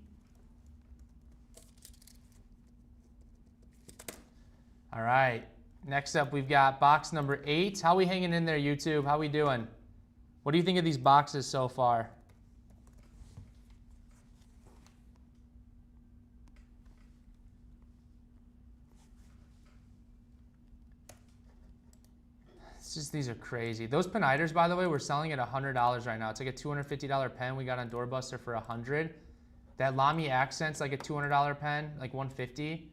All right. Next up, we've got box number 8. How we hanging in there, YouTube? How we doing? What do you think of these boxes so far? It's just, these are crazy. Those peniters, by the way, we're selling at $100 right now. It's like a $250 pen we got on Doorbuster for $100. That Lamy Accent's like a $200 pen, like $150.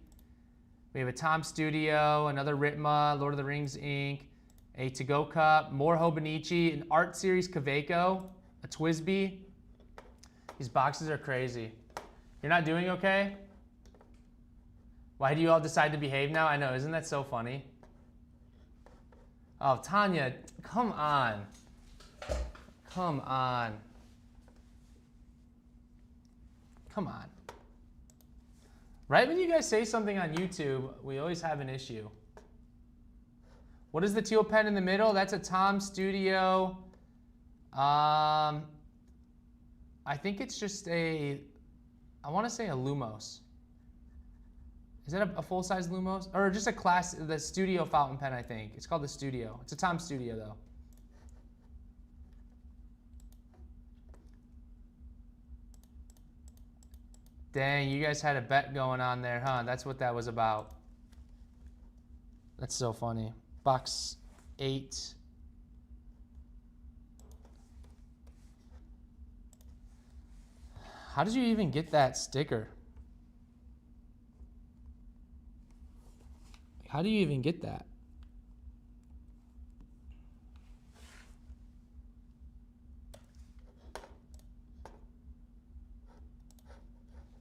We have a Tom Studio, another Ritma, Lord of the Rings ink, a to-go cup, more Hobonichi, an Art Series Kaweco, a Twisby. These boxes are crazy. You're not doing okay? Why do you all decide to behave now? I know, isn't that so funny? Oh, Tanya, come on. Come on. Come on. Right when you guys say something on YouTube, we always have an issue. What is the teal pen in the middle? That's a Tom Studio. I think it's just I want to say a Lumos. Is that a full-size Lumos? Or just the Studio fountain pen, I think. It's called the Studio. It's a Tom Studio, though. Dang, you guys had a bet going on there, huh? That's what that was about. That's so funny. Box 8. How did you even get that sticker? How do you even get that?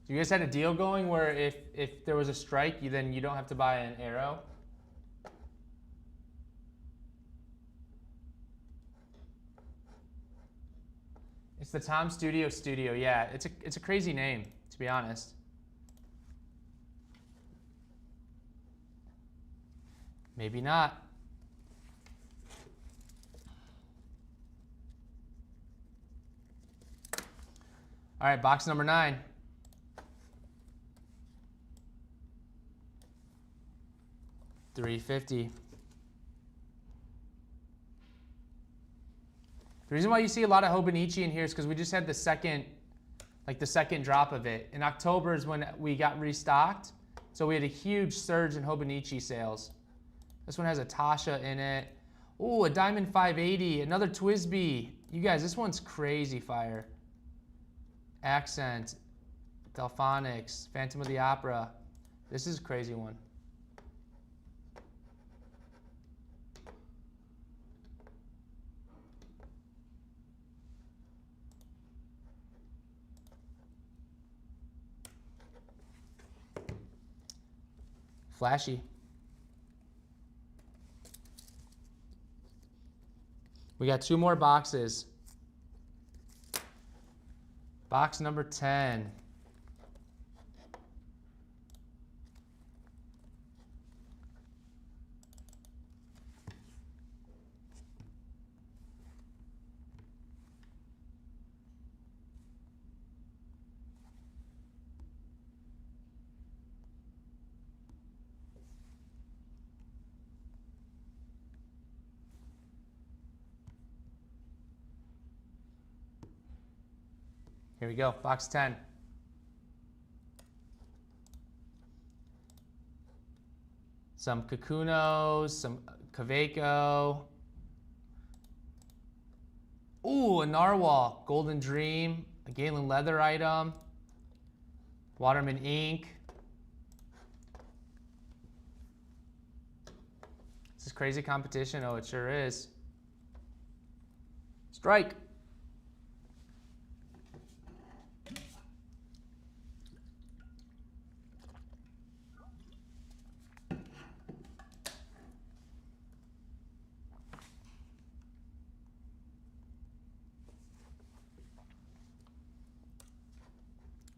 You guys had a deal going where if there was a strike, then you don't have to buy an arrow? It's the Tom Studio Studio. Yeah, it's a crazy name, to be honest. Maybe not. All right, box number 9. $350. The reason why you see a lot of Hobonichi in here is because we just had the second drop of it. In October is when we got restocked, so we had a huge surge in Hobonichi sales. This one has a Tasha in it. Ooh, a Diamond 580, another Twisby. You guys, this one's crazy fire. Accent, Delphonics, Phantom of the Opera. This is a crazy one. Flashy. We got 2 more boxes. Box number 10. Here we go, box 10. Some Kakunos, some Kaweco. Ooh, a Narwhal, Golden Dream, a Galen Leather item, Waterman ink. This is crazy competition. Oh, it sure is. Strike.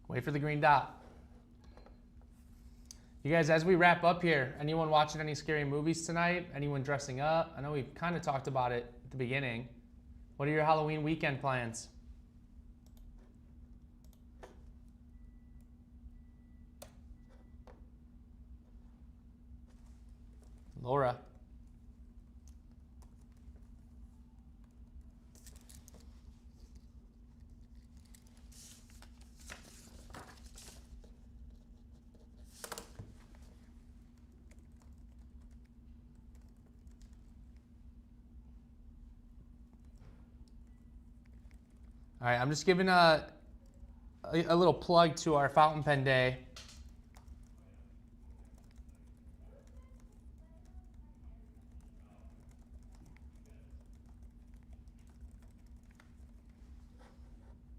Wait for the green dot. You guys, as we wrap up here, anyone watching any scary movies tonight? Anyone dressing up? I know we kind of talked about it at the beginning. What are your Halloween weekend plans? Laura. All right, I'm just giving a little plug to our fountain pen day.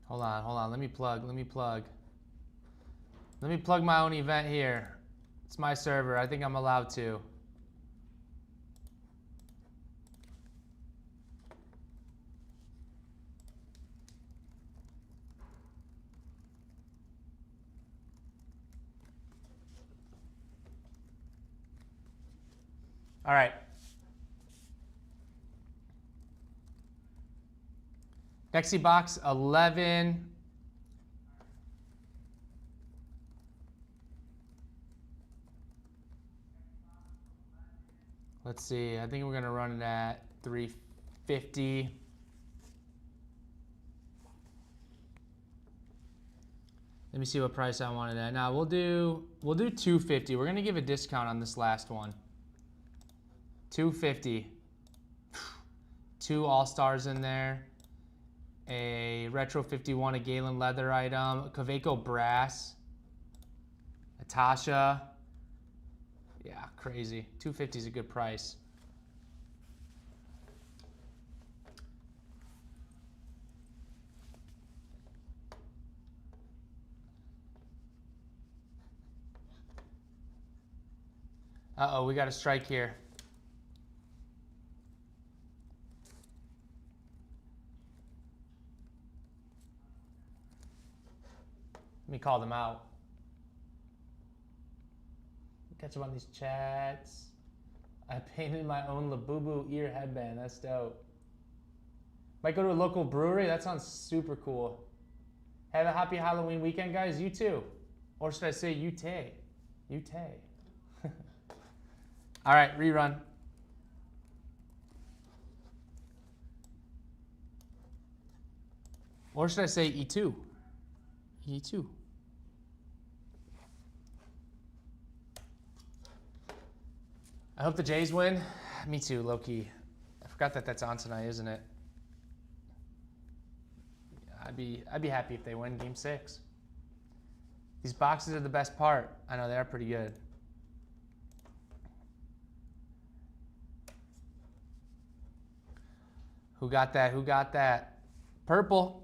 Hold on, let me plug my own event here. It's my server, I think I'm allowed to. All right. NEXY box 11. Let's see, I think we're gonna run it at 350. Let me see what price I wanted at. Now we'll do 250. We're gonna give a discount on this last one. 250. Two all-stars in there. A Retro 51, a Galen leather item, a Kaweco brass, a Tasha. Yeah, crazy. 250 is a good price. Uh-oh, we got a strike here. Let me call them out. Catch them on these chats. I painted my own Labubu ear headband. That's dope. Might go to a local brewery. That sounds super cool. Have a happy Halloween weekend, guys. You too. Or should I say you tay? You tay. All right, rerun. Or should I say E2? E2. I hope the Jays win. Me too, low-key. I forgot that that's on tonight, isn't it? I'd be happy if they win Game 6. These boxes are the best part. I know they are pretty good. Who got that? Who got that? Purple.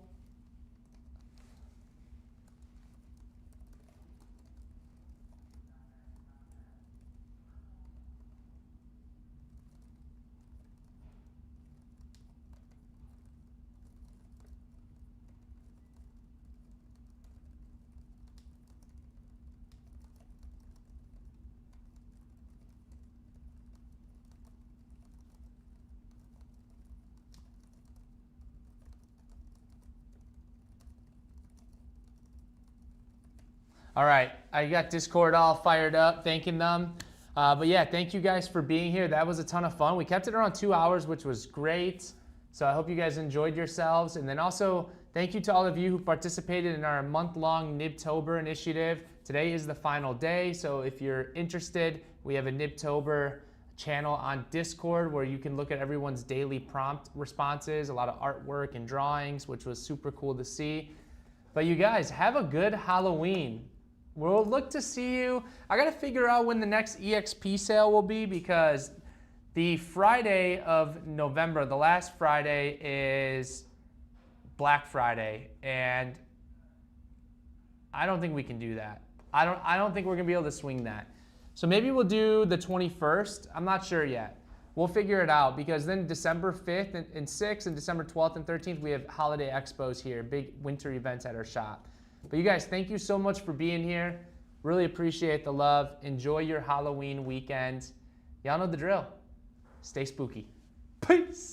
All right, I got Discord all fired up, thanking them. But yeah, thank you guys for being here. That was a ton of fun. We kept it around 2 hours, which was great. So I hope you guys enjoyed yourselves. And then also, thank you to all of you who participated in our month-long Nibtober initiative. Today is the final day, so if you're interested, we have a Nibtober channel on Discord where you can look at everyone's daily prompt responses, a lot of artwork and drawings, which was super cool to see. But you guys, have a good Halloween. We'll look to see you. I gotta figure out when the next EXP sale will be because the Friday of November, the last Friday, is Black Friday, and I don't think we can do that. I don't think we're gonna be able to swing that. So maybe we'll do the 21st. I'm not sure yet. We'll figure it out because then December 5th and 6th and December 12th and 13th, we have holiday expos here, big winter events at our shop. But you guys, thank you so much for being here. Really appreciate the love. Enjoy your Halloween weekend. Y'all know the drill. Stay spooky. Peace.